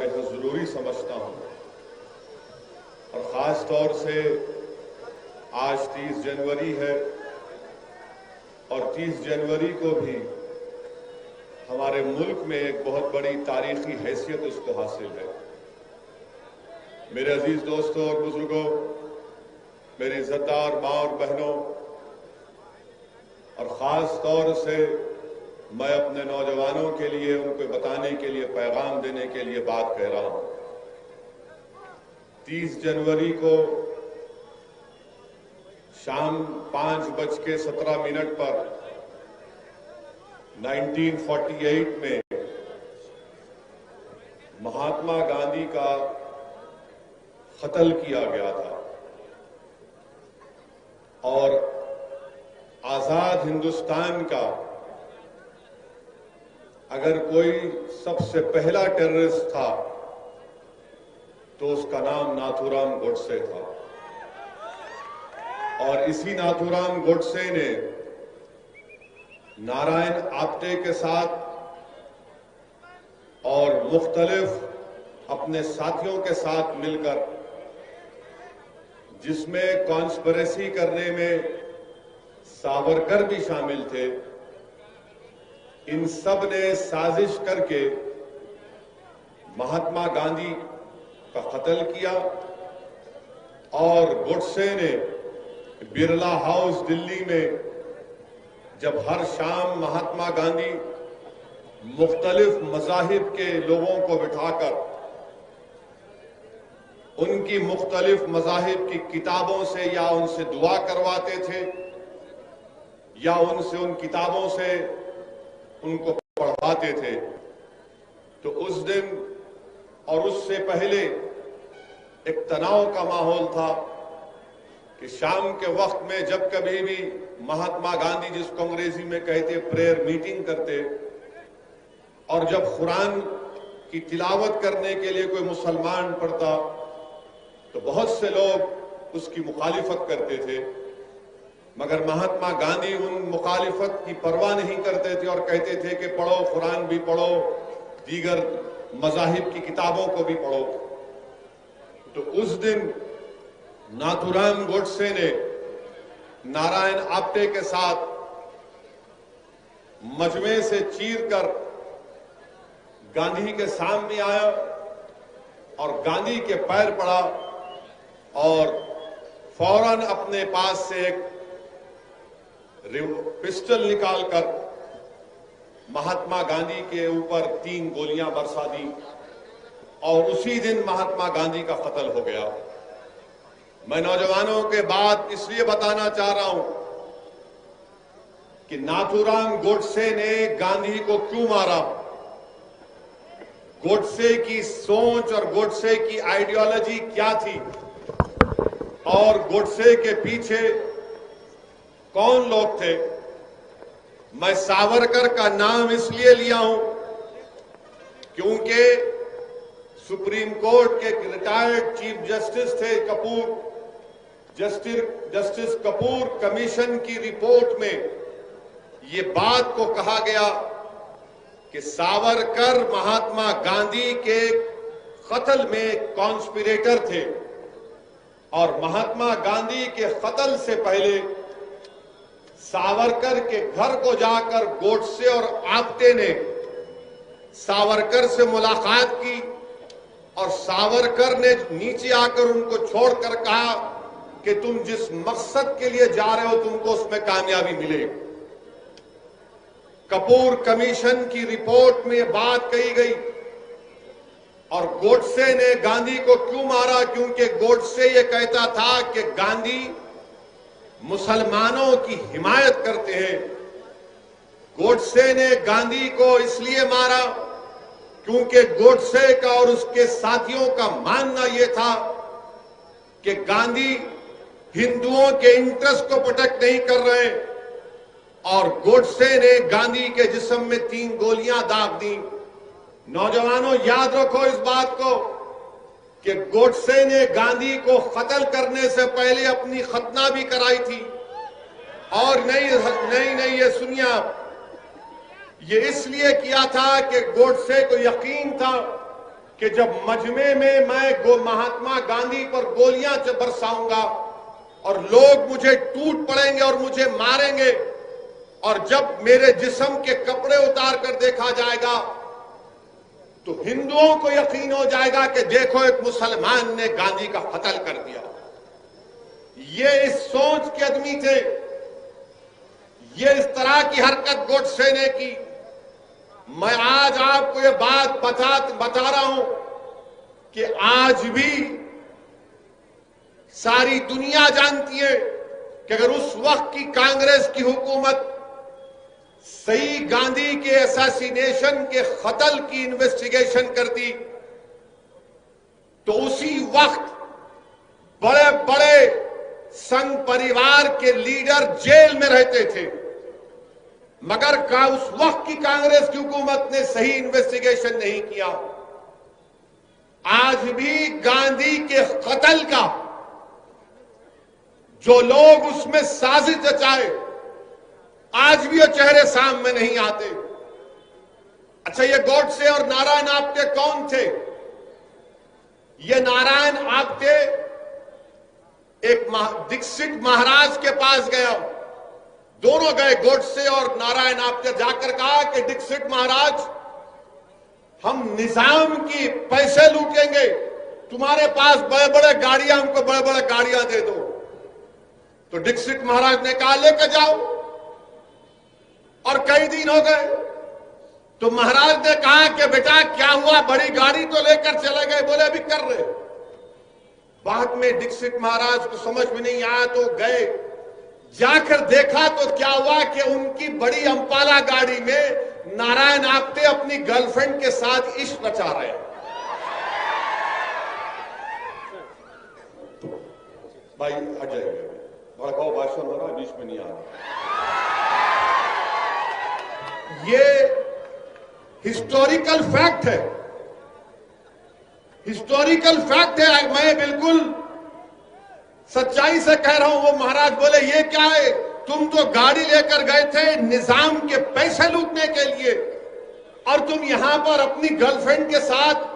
ضروری سمجھتا ہوں، اور خاص طور سے آج 30 جنوری ہے، اور 30 جنوری کو بھی ہمارے ملک میں ایک بہت بڑی تاریخی حیثیت اس کو حاصل ہے۔ میرے عزیز دوستوں اور بزرگوں، میری عزتدار ماں اور بہنوں، اور خاص طور سے میں اپنے نوجوانوں کے لیے ان کو بتانے کے لیے، پیغام دینے کے لیے بات کہہ رہا ہوں۔ 30 جنوری کو شام 5:17 پر 1948 میں مہاتما گاندھی کا قتل کیا گیا تھا، اور آزاد ہندوستان کا اگر کوئی سب سے پہلا ٹیررسٹ تھا تو اس کا نام ناتھو رام گوڈسے تھا، اور اسی ناتھو رام گوڈسے نے نارائن آپٹے کے ساتھ اور مختلف اپنے ساتھیوں کے ساتھ مل کر، جس میں کانسپریسی کرنے میں ساورکر بھی شامل تھے، ان سب نے سازش کر کے مہاتما گاندھی کا قتل کیا، اور گوڈسے نے برلا ہاؤس دلی میں جب ہر شام مہاتما گاندھی مختلف مذاہب کے لوگوں کو بٹھا کر ان کی مختلف مذاہب کی کتابوں سے یا ان سے دعا کرواتے تھے، یا ان کتابوں سے ان کو پڑھاتے تھے، تو اس دن اور اس سے پہلے ایک تناؤ کا ماحول تھا کہ شام کے وقت میں جب کبھی بھی مہاتما گاندھی، جس کو انگریزی میں کہتے پریئر میٹنگ کرتے، اور جب قرآن کی تلاوت کرنے کے لیے کوئی مسلمان پڑھتا تو بہت سے لوگ اس کی مخالفت کرتے تھے، مگر مہاتما گاندھی ان مخالفت کی پرواہ نہیں کرتے تھے اور کہتے تھے کہ پڑھو، قرآن بھی پڑھو، دیگر مذاہب کی کتابوں کو بھی پڑھو۔ تو اس دن ناتھو رام گوڈسے نے نارائن آپٹے کے ساتھ مجمع سے چیر کر گاندھی کے سامنے آیا اور گاندھی کے پیر پڑا، اور فوراً اپنے پاس سے ایک پسٹل نکال کر مہاتما گاندھی کے اوپر 3 گولیاں برسا دی، اور اسی دن مہاتما گاندھی کا قتل ہو گیا۔ میں نوجوانوں کے بات اس لیے بتانا چاہ رہا ہوں کہ ناتھو رام گوڈسے نے گاندھی کو کیوں مارا، گوڈسے کی سوچ اور گوڈسے کی آئیڈیالوجی کیا تھی، اور گوڈسے کے پیچھے کون لوگ تھے۔ میں ساورکر کا نام اس لیے لیا ہوں کیونکہ سپریم کورٹ کے ریٹائرڈ چیف جسٹس تھے کپور، جسٹس کپور کمیشن کی رپورٹ میں یہ بات کو کہا گیا کہ ساورکر مہاتما گاندھی کے قتل میں کانسپریٹر تھے، اور مہاتما گاندھی کے قتل سے پہلے ساورکر کے گھر کو جا کر گوڈسے اور آپٹے نے ساورکر سے ملاقات کی، اور ساورکر نے نیچے آ کر ان کو چھوڑ کر کہا کہ تم جس مقصد کے لیے جا رہے ہو تم کو اس میں کامیابی ملے۔ کپور کمیشن کی رپورٹ میں یہ بات کہی گئی، اور گوڈسے نے گاندھی کو کیوں مارا، کیونکہ گوڈسے یہ کہتا تھا کہ گاندھی مسلمانوں کی حمایت کرتے ہیں۔ گوڈسے نے گاندھی کو اس لیے مارا کیونکہ گوڈسے کا اور اس کے ساتھیوں کا ماننا یہ تھا کہ گاندھی ہندوؤں کے انٹرسٹ کو پروٹیکٹ نہیں کر رہے، اور گوڈسے نے گاندھی کے جسم میں 3 گولیاں داغ دیں۔ نوجوانوں یاد رکھو اس بات کو کہ گوڈسے نے گاندھی کو قتل کرنے سے پہلے اپنی ختنہ بھی کرائی تھی، اور نہیں یہ سنیے آپ، یہ اس لیے کیا تھا کہ گوڈسے کو یقین تھا کہ جب مجمع میں مہاتما گاندھی پر گولیاں برساؤں گا اور لوگ مجھے ٹوٹ پڑیں گے اور مجھے ماریں گے، اور جب میرے جسم کے کپڑے اتار کر دیکھا جائے گا تو ہندوؤں کو یقین ہو جائے گا کہ دیکھو ایک مسلمان نے گاندھی کا قتل کر دیا۔ یہ اس سوچ کے آدمی تھے، یہ اس طرح کی حرکت گوڈسے نے کی۔ میں آج آپ کو یہ بات بتا رہا ہوں کہ آج بھی ساری دنیا جانتی ہے کہ اگر اس وقت کی کانگریس کی حکومت صحیح گاندھی کے اساسینیشن کے قتل کی انویسٹیگیشن کرتی تو اسی وقت بڑے بڑے سنگھ پریوار کے لیڈر جیل میں رہتے تھے، مگر اس وقت کی کانگریس کی حکومت نے صحیح انویسٹیگیشن نہیں کیا۔ آج بھی گاندھی کے قتل کا جو لوگ اس میں سازش رچائے، آج بھی وہ چہرے سامنے نہیں آتے۔ اچھا، یہ گوڈسے اور نارائن آپٹے کون تھے؟ یہ نارائن آپٹے ایک دکشت مہاراج کے پاس گیا، دونوں گئے، گوڈسے اور نارائن آپٹے، جا کر کہا کہ دکشت مہاراج، ہم نظام کی پیسے لوٹیں گے، تمہارے پاس بڑے بڑے گاڑیاں، ہم کو بڑے بڑے گاڑیاں دے دو۔ تو دکشت مہاراج نے کہا لے کے جاؤ، اور کئی دن ہو گئے تو مہاراج نے کہا کہ بیٹا کیا ہوا، بڑی گاڑی تو لے کر چلے گئے، بولے ابھی کر رہے۔ بعد میں دکشت مہاراج کو سمجھ میں نہیں آیا تو گئے، جا کر دیکھا تو کیا ہوا کہ ان کی بڑی امپالا گاڑی میں نارائن آپٹے اپنی گرل فرینڈ کے ساتھ عشق رچا رہے ہیں۔ بھائی ہٹ جائیں گے، بڑکاؤ بھاشن ہو رہا، بیچ میں نہیں آ رہا۔ یہ ہسٹوریکل فیکٹ ہے، ہسٹوریکل فیکٹ ہے، میں بالکل سچائی سے کہہ رہا ہوں۔ وہ مہاراج بولے یہ کیا ہے، تم تو گاڑی لے کر گئے تھے نظام کے پیسے لوٹنے کے لیے، اور تم یہاں پر اپنی گرل فرینڈ کے ساتھ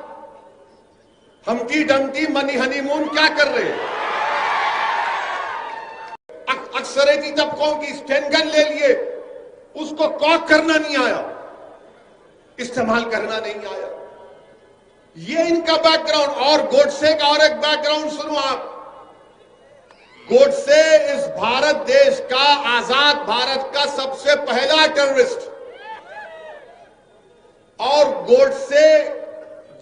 ہمٹی ڈمٹی منی ہنی مون کیا کر رہے؟ اکثریتی طبقوں کی اسٹین گن لے لیے، اس کو کاک کرنا نہیں آیا، استعمال کرنا نہیں آیا۔ یہ ان کا بیک گراؤنڈ۔ اور گوڈسے کا اور ایک بیک گراؤنڈ سنو آپ۔ گوڈسے اس بھارت دیش کا، آزاد بھارت کا سب سے پہلا ٹیررسٹ، اور گوڈسے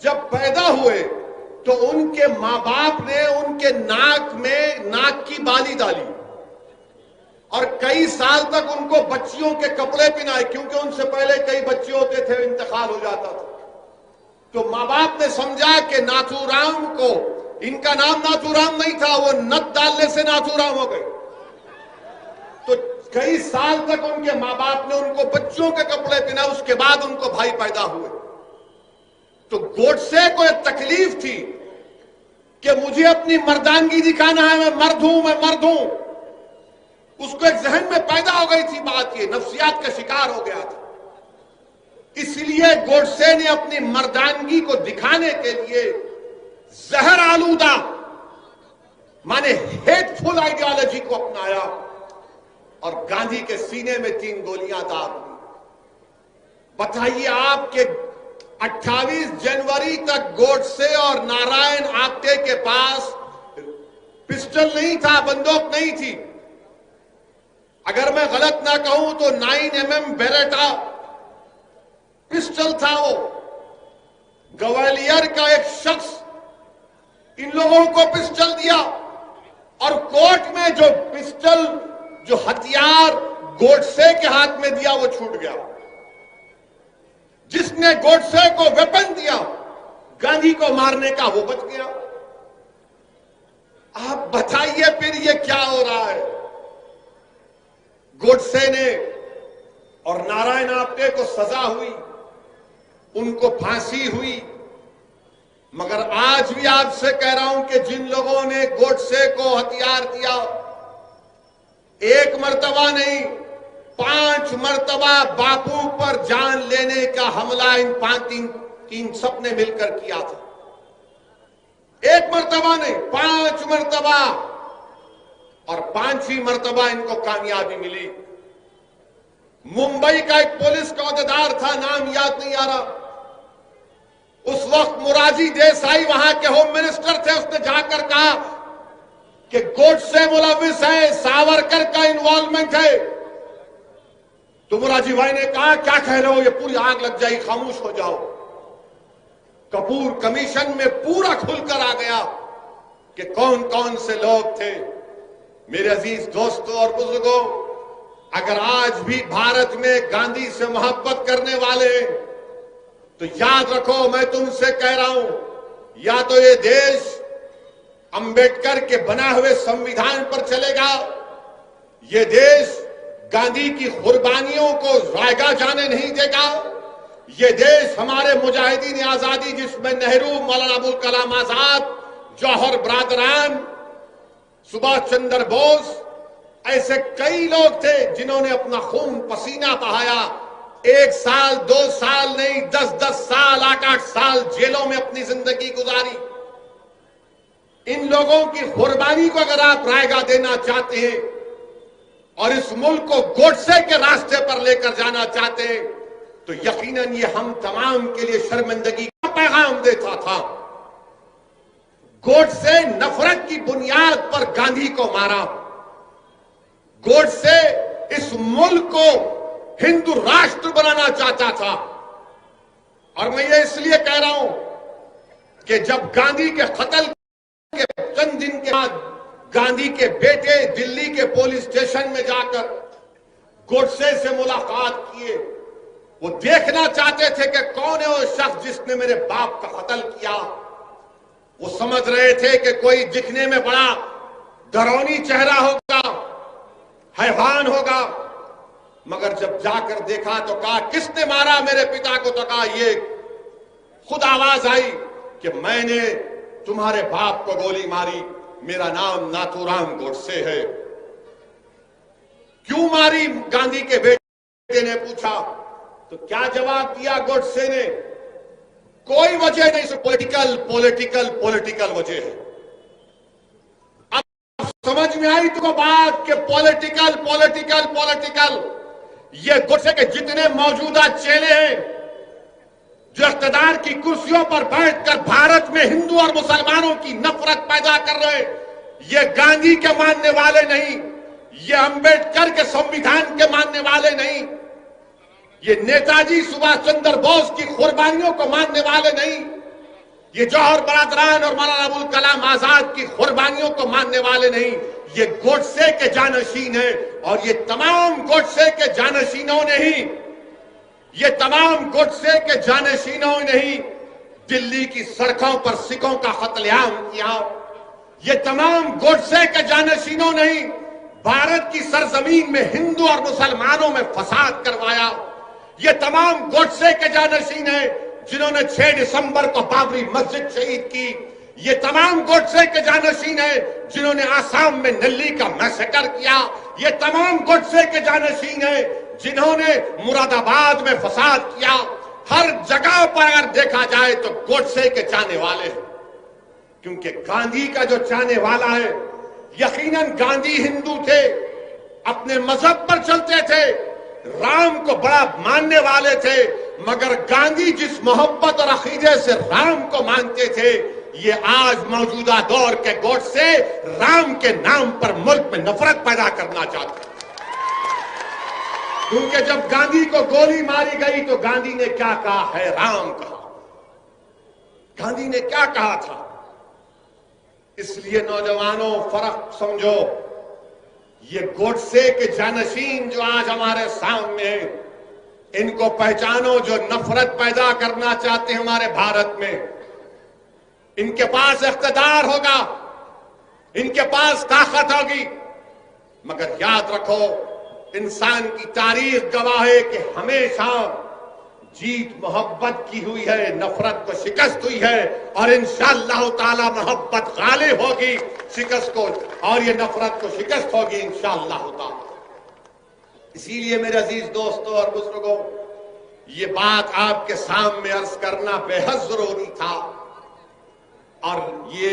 جب پیدا ہوئے تو ان کے ماں باپ نے ان کے ناک میں ناک کی بالی ڈالی، اور کئی سال تک ان کو بچیوں کے کپڑے پہنائے، کیونکہ ان سے پہلے کئی بچے ہوتے تھے، انتقال ہو جاتا تھا۔ تو ماں باپ نے سمجھا کہ ناتھو رام کو، ان کا نام ناتھو رام نہیں تھا، وہ نت ڈالنے سے ناتھو رام ہو گئے۔ تو کئی سال تک ان کے ماں باپ نے ان کو بچوں کے کپڑے پہنائے، اس کے بعد ان کو بھائی پیدا ہوئے۔ تو گوڈسے کو ایک تکلیف تھی کہ مجھے اپنی مردانگی دکھانا ہے، میں مرد ہوں، میں مرد ہوں۔ اس کو ایک ذہن میں پیدا ہو گئی تھی بات، یہ نفسیات کا شکار ہو گیا تھا۔ اس لیے گوڈسے نے اپنی مردانگی کو دکھانے کے لیے زہر آلودہ مانے ہیٹ فل آئیڈیالوجی کو اپنایا، اور گاندھی کے سینے میں 3 گولیاں داغ ہوئی۔ بتائیے آپ کہ 28 جنوری تک گوڈسے اور نارائن آپٹے کے پاس پسٹل نہیں تھا، بندوق نہیں تھی۔ اگر میں غلط نہ کہوں تو 9mm بیریٹا پسٹل تھا۔ وہ گوالیر کا ایک شخص ان لوگوں کو پسٹل دیا، اور کورٹ میں جو پسٹل، جو ہتھیار گوڈسے کے ہاتھ میں دیا وہ چھوٹ گیا۔ جس نے گوڈسے کو ویپن دیا گاندھی کو مارنے کا، وہ بچ گیا۔ آپ بتائیے پھر یہ کیا ہو رہا ہے؟ گوڈسے نے اور نارائن آپٹے کو سزا ہوئی، ان کو پھانسی ہوئی، مگر آج بھی آپ سے کہہ رہا ہوں کہ جن لوگوں نے گوڈسے کو ہتھیار دیا، 1 مرتبہ نہیں 5 مرتبہ باپو پر جان لینے کا حملہ ان 3 سب نے مل کر کیا تھا۔ ایک مرتبہ نہیں، 5 مرتبہ، اور 5ہی مرتبہ ان کو کامیابی ملی۔ ممبئی کا ایک پولیس کا عہدیدار تھا، نام یاد نہیں آ رہا، اس وقت موراجی دیسائی وہاں کے ہوم منسٹر تھے، اس نے جا کر کہا کہ گوڈسے ملوث ہے، ساورکر کا انوالومنٹ ہے۔ تو موراجی بھائی نے کہا کیا کہہ رہے ہو، یہ پوری آگ لگ جائے، خاموش ہو جاؤ۔ کپور کمیشن میں پورا کھل کر آ گیا کہ کون کون سے لوگ تھے۔ میرے عزیز دوستوں اور بزرگوں، اگر آج بھی بھارت میں گاندھی سے محبت کرنے والے ہیں تو یاد رکھو، میں تم سے کہہ رہا ہوں، یا تو یہ دیش امبیڈکر کے بنا ہوئے سمویدھان پر چلے گا، یہ دیش گاندھی کی قربانیوں کو رائگاں جانے نہیں دے گا، یہ دیش ہمارے مجاہدین آزادی جس میں نہرو، مولانا ابوالکلام آزاد، جوہر برادران، سبھاش چندر بوس، ایسے کئی لوگ تھے جنہوں نے اپنا خون پسینہ بہایا، 1 سال 2 سال نہیں، 10 سال 8 سال جیلوں میں اپنی زندگی گزاری۔ ان لوگوں کی قربانی کو اگر آپ رائگاں دینا چاہتے ہیں اور اس ملک کو گوڈسے کے راستے پر لے کر جانا چاہتے ہیں تو یقیناً یہ ہم تمام کے لیے شرمندگی کا پیغام دیتا تھا۔ گوڈسے نفرت کی بنیاد پر گاندھی کو مارا، گوڈسے اس ملک کو ہندو راشٹر بنانا چاہتا تھا، اور میں یہ اس لیے کہہ رہا ہوں کہ جب گاندھی کے قتل کے چند دن کے بعد گاندھی کے بیٹے دلی کے پولیس اسٹیشن میں جا کر گوڈسے سے ملاقات کیے، وہ دیکھنا چاہتے تھے کہ کون ہے وہ شخص جس نے میرے باپ کا قتل کیا۔ وہ سمجھ رہے تھے کہ کوئی دکھنے میں بڑا ڈرونی چہرہ ہوگا، حیوان ہوگا، مگر جب جا کر دیکھا تو کہا کس نے مارا میرے پتا کو، تو کہا یہ خود آواز آئی کہ میں نے تمہارے باپ کو گولی ماری، میرا نام ناتھو رام گوڈسے ہے۔ کیوں ماری؟ گاندھی کے بیٹے نے پوچھا، تو کیا جواب دیا گوڈسے نے؟ کوئی وجہ نہیں، صرف پولیٹیکل وجہ ہے۔ اب سمجھ میں آئی تو بات کہ پولیٹیکل یہ گوڈسے کے جتنے موجودہ چیلے ہیں جو اقتدار کی کرسیوں پر بیٹھ کر بھارت میں ہندو اور مسلمانوں کی نفرت پیدا کر رہے ہیں، یہ گاندھی کے ماننے والے نہیں، یہ امبیڈکر کے سمویدھان کے ماننے والے نہیں، یہ نیتا جی سبھاش چندر بوس کی قربانیوں کو ماننے والے نہیں، یہ جوہر برادران اور مولانا ابوالکلام آزاد کی قربانیوں کو ماننے والے نہیں، یہ گوڈسے کے جانشین ہیں۔ اور یہ تمام گوڈسے کے جانشینوں نے ہی دلی کی سڑکوں پر سکھوں کا قتل عام کیا، یہ تمام گوڈسے کے جانشینوں نے ہی بھارت کی سرزمین میں ہندو اور مسلمانوں میں فساد کروایا، یہ تمام گوڈسے کے جانشین ہیں جنہوں نے 6 دسمبر کو بابری مسجد شہید کی، یہ تمام گوڈسے کے جانشین ہیں جنہوں نے آسام میں نلی کا میسیکر کیا، یہ تمام گوڈسے کے جانشین ہیں جنہوں نے مراد آباد میں فساد کیا۔ ہر جگہ پر اگر دیکھا جائے تو گوڈسے کے چاہنے والے ہیں، کیونکہ گاندھی کا جو چاہنے والا ہے، یقیناً گاندھی ہندو تھے، اپنے مذہب پر چلتے تھے، رام کو بڑا ماننے والے تھے، مگر گاندھی جس محبت اور عقیدے سے رام کو مانتے تھے، یہ آج موجودہ دور کے گوڈسے رام کے نام پر ملک میں نفرت پیدا کرنا چاہتے ہیں۔ کیونکہ جب گاندھی کو گولی ماری گئی تو گاندھی نے کیا کہا؟ ہے رام کہا، گاندھی نے کیا کہا تھا؟ اس لیے نوجوانوں فرق سمجھو، یہ گوڈسے کے جانشین جو آج ہمارے سامنے ہیں، ان کو پہچانو، جو نفرت پیدا کرنا چاہتے ہیں ہمارے بھارت میں۔ ان کے پاس اقتدار ہوگا، ان کے پاس طاقت ہوگی، مگر یاد رکھو انسان کی تاریخ گواہ ہے کہ ہمیشہ جیت محبت کی ہوئی ہے، نفرت کو شکست ہوئی ہے، اور انشاءاللہ تعالی محبت غالب ہوگی شکست کو، اور یہ نفرت کو شکست ہوگی انشاءاللہ تعالی۔ اسی لیے میرے عزیز دوستوں اور بزرگوں، یہ بات آپ کے سامنے عرض کرنا بے حد ضروری تھا۔ اور یہ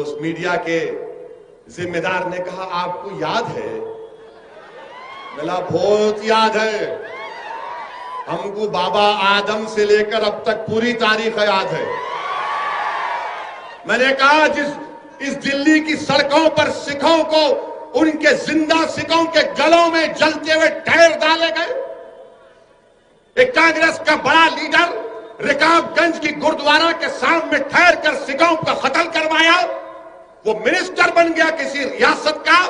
تو اس میڈیا کے ذمہ دار نے کہا آپ کو یاد ہے؟ بلا بہت یاد ہے، ہم کو بابا آدم سے لے کر اب تک پوری تاریخ یاد ہے۔ میں نے کہا اس دلی کی سڑکوں پر سکھوں کو ان کے زندہ سکھوں کے گلوں میں جلتے ہوئے ٹائر ڈالے گئے۔ ایک کانگریس کا بڑا لیڈر رکاب گنج کی گردوارہ کے سامنے ٹھہر کر سکھوں کا قتل کروایا، وہ منسٹر بن گیا کسی ریاست کا۔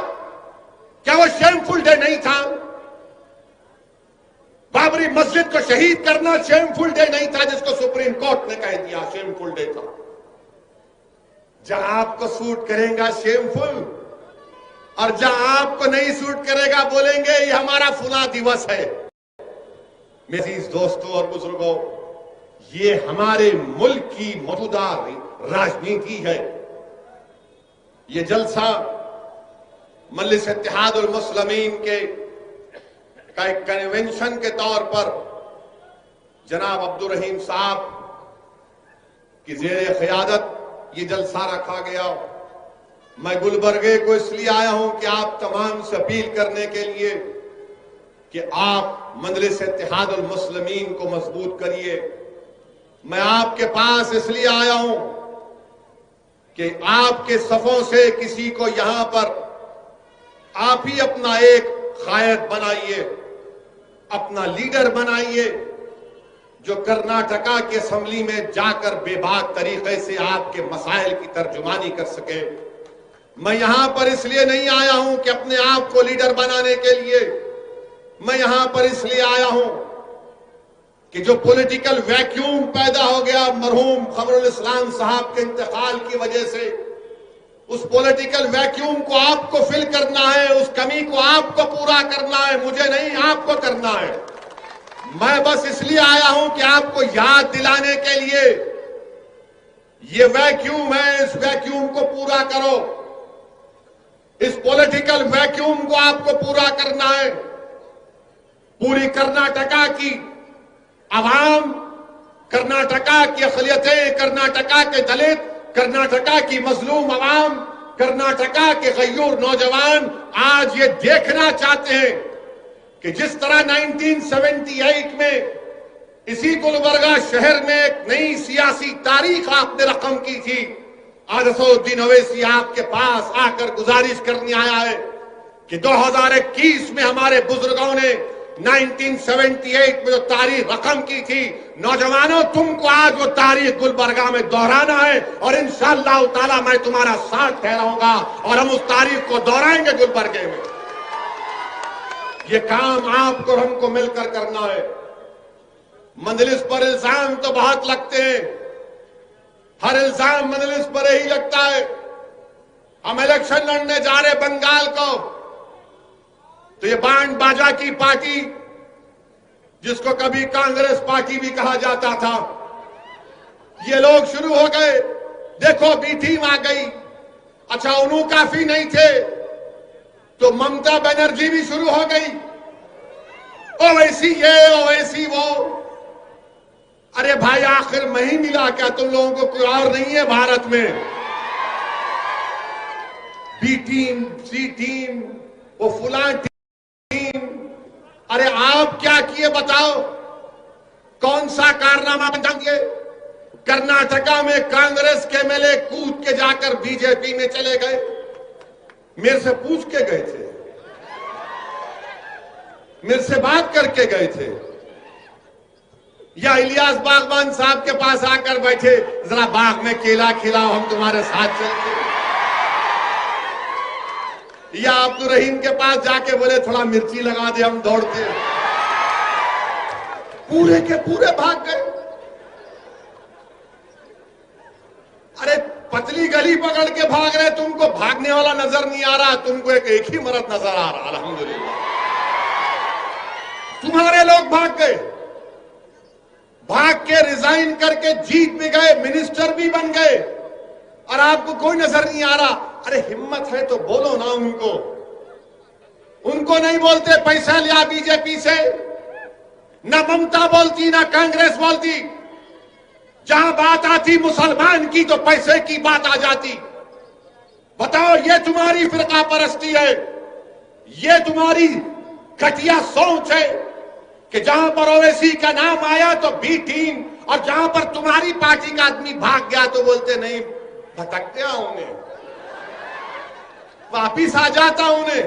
کیا وہ شیمفل ڈے نہیں تھا؟ بابری مسجد کو شہید کرنا شیمفل ڈے نہیں تھا جس کو سپریم کورٹ نے کہہ دیا شیمفل ڈے تھا؟ جہاں آپ کو سوٹ کریں گا شیمفل، اور جہاں آپ کو نہیں سوٹ کرے گا بولیں گے یہ ہمارا فلاں دیوس ہے۔ میرے عزیز دوستوں اور بزرگوں، یہ ہمارے ملک کی موجودہ راجنیتی ہے۔ یہ جلسہ مجلس اتحاد المسلمین کا ایک کنونشن کے طور پر جناب عبدالرحیم صاحب کی زیر قیادت یہ جلسہ رکھا گیا۔ میں گلبرگے کو اس لیے آیا ہوں کہ آپ تمام سے اپیل کرنے کے لیے کہ آپ مجلس اتحاد المسلمین کو مضبوط کریے۔ میں آپ کے پاس اس لیے آیا ہوں کہ آپ کے صفوں سے کسی کو یہاں پر آپ ہی اپنا ایک قائد بنائیے، اپنا لیڈر بنائیے، جو کرناٹکا کی اسمبلی میں جا کر بے باک طریقے سے آپ کے مسائل کی ترجمانی کر سکے۔ میں یہاں پر اس لیے نہیں آیا ہوں کہ اپنے آپ کو لیڈر بنانے کے لیے، میں یہاں پر اس لیے آیا ہوں کہ جو پولیٹیکل ویکیوم پیدا ہو گیا مرحوم قمر الاسلام صاحب کے انتقال کی وجہ سے، اس پولیٹیکل ویکیوم کو آپ کو فل کرنا ہے، اس کمی کو آپ کو پورا کرنا ہے، مجھے نہیں آپ کو کرنا ہے۔ میں بس اس لیے آیا ہوں کہ آپ کو یاد دلانے کے لیے یہ ویکیوم ہے، اس ویکیوم کو پورا کرو، اس پولیٹیکل ویکیوم کو آپ کو پورا کرنا ہے۔ پوری کرناٹکا کی عوام، کرناٹکا کی اقلیتیں، کرناٹکا کے دلت، کرناٹکا کی مظلوم عوام، کرناٹکا کے غیور نوجوان آج یہ دیکھنا چاہتے ہیں کہ جس طرح 1978 میں اسی گلبرگہ شہر میں ایک نئی سیاسی تاریخ آپ نے رقم کی تھی، آج اسد الدین اویسی آپ کے پاس آ کر گزارش کرنے آیا ہے کہ 2021 میں ہمارے بزرگوں نے 1978 میں جو تاریخ رقم کی تھی، نوجوانوں تم کو آج وہ تاریخ گلبرگہ میں دہرانا ہے، اور انشاءاللہ تعالی میں تمہارا ساتھ ٹھہراؤں گا اور ہم اس تاریخ کو دہرائیں گے گلبرگے میں۔ یہ کام آپ کو ہم کو مل کر کرنا ہے۔ مجلس پر الزام تو بہت لگتے ہیں، ہر الزام مجلس پر ہی لگتا ہے۔ ہم الیکشن لڑنے جا رہے بنگال کو، تو یہ بانڈ باجا کی پارٹی جس کو کبھی کانگریس پارٹی بھی کہا جاتا تھا، یہ لوگ شروع ہو گئے، دیکھو بی ٹیم آ گئی۔ اچھا انہوں کافی نہیں تھے تو ممتا بنرجی بھی شروع ہو گئی، اویسی یہ اویسی وہ۔ ارے بھائی آخر میں ہی ملا کیا؟ تم لوگوں کو کوئی اور نہیں ہے بھارت میں؟ بی ٹیم، سی ٹیم، وہ فلاں ٹیم۔ ارے آپ کیا کیے بتاؤ؟ کون سا کارنامہ انجام دیے؟ کرناٹکا میں کانگریس کے ایم ایل اے کود کے جا کر بی جے پی میں چلے گئے، میرے سے پوچھ کے گئے تھے، میرے سے بات کر کے گئے تھے، یا الیاس باغبان صاحب کے پاس آ کر بیٹھے، ذرا باغ میں کیلا کھلاؤ ہم تمہارے ساتھ چلتے، یا عبدالرحیم کے پاس جا کے بولے تھوڑا مرچی لگا دے ہم دوڑتے۔ پورے کے پورے بھاگ گئے۔ ارے پتلی گلی پکڑ کے بھاگ رہے، تم کو بھاگنے والا نظر نہیں آ رہا، تم کو ایک ہی مرد نظر آ رہا۔ الحمدللہ تمہارے لوگ بھاگ گئے، بھاگ کے ریزائن کر کے جیت بھی گئے، منسٹر بھی بن گئے، اور آپ کو کوئی نظر نہیں آ رہا۔ ارے ہمت ہے تو بولو نا ان کو نہیں بولتے پیسہ لیا بی جے پی سے، نہ ممتا بولتی نہ کانگریس بولتی، جہاں بات آتی مسلمان کی تو پیسے کی بات آ جاتی۔ بتاؤ یہ تمہاری فرقہ پرستی ہے، یہ تمہاری گھٹیا سوچ ہے کہ جہاں پر اویسی کا نام آیا تو بی ٹیم، اور جہاں پر تمہاری پارٹی کا آدمی بھاگ گیا تو بولتے نہیں بھٹک گیا انہیں، واپس آ جاتا انہیں۔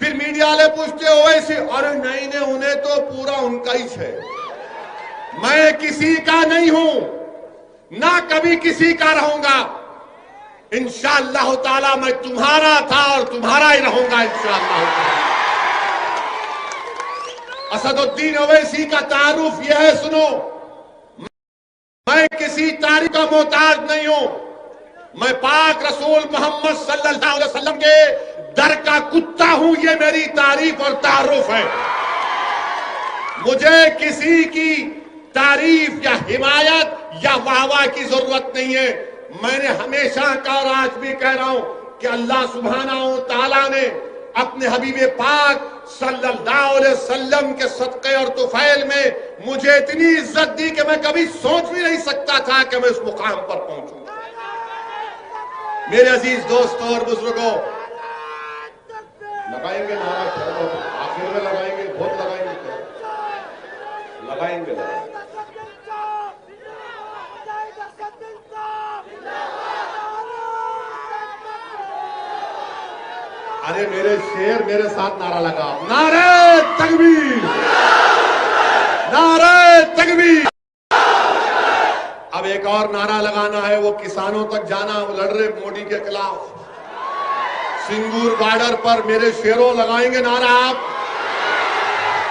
پھر میڈیا والے پوچھتے اویسی، ارے نہیں انہیں تو پورا ان کا ہی ہے، میں کسی کا نہیں ہوں، نہ کبھی کسی کا رہوں گا، انشاءاللہ تعالی میں تمہارا تھا اور تمہارا ہی رہوں گا انشاءاللہ تعالی۔ اسد الدین اویسی کا تعارف یہ ہے، سنو، میں کسی تعریف کا محتاج نہیں ہوں، میں پاک رسول محمد صلی اللہ علیہ وسلم کے در کا کتا ہوں، یہ میری تعریف اور تعارف ہے۔ مجھے کسی کی تعریف یا حمایت یا واہ کی ضرورت نہیں ہے۔ میں نے ہمیشہ کہا اور آج بھی کہہ رہا ہوں کہ اللہ سبحانہ و تعالیٰ نے اپنے حبیب پاک صلی اللہ علیہ وسلم کے صدقے اور طفیل میں مجھے اتنی عزت دی کہ میں کبھی سوچ بھی نہیں سکتا تھا کہ میں اس مقام پر پہنچوں۔ میرے عزیز دوستوں اور بزرگوں، لگائیں گے نعرہ، آخر میں لگائیں گے، بہت لگائیں گے، لگائیں گے۔ ارے میرے شیر میرے ساتھ نعرہ لگا، نعرہ تکبیر، نعرہ تکبیر۔ اب ایک اور نعرہ لگانا ہے، وہ کسانوں تک جانا، وہ لڑ رہے مودی کے خلاف سنگور بارڈر پر۔ میرے شیروں لگائیں گے نعرہ آپ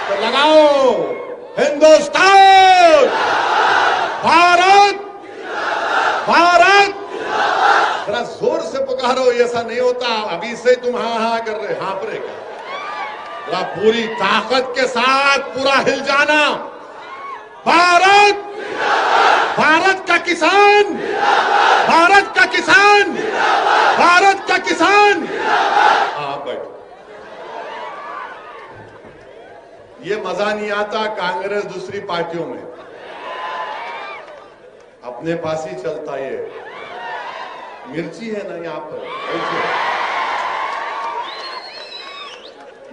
تو لگاؤ، ہندوستان، بھارت، بھارت، ذرا زور سے پکارو، ایسا نہیں ہوتا ابھی سے تم ہاں ہاں کر رہے، ہاں پرے کا ذرا پوری طاقت کے ساتھ پورا ہل جانا۔ بھارت، بھارت کا کسان، بھارت کا کسان، بھارت کا کسان۔ ہاں بیٹھو، یہ مزہ نہیں آتا کانگریس دوسری پارٹیوں میں، اپنے پاس ہی چلتا یہ مرچی ہے نا یہاں پر۔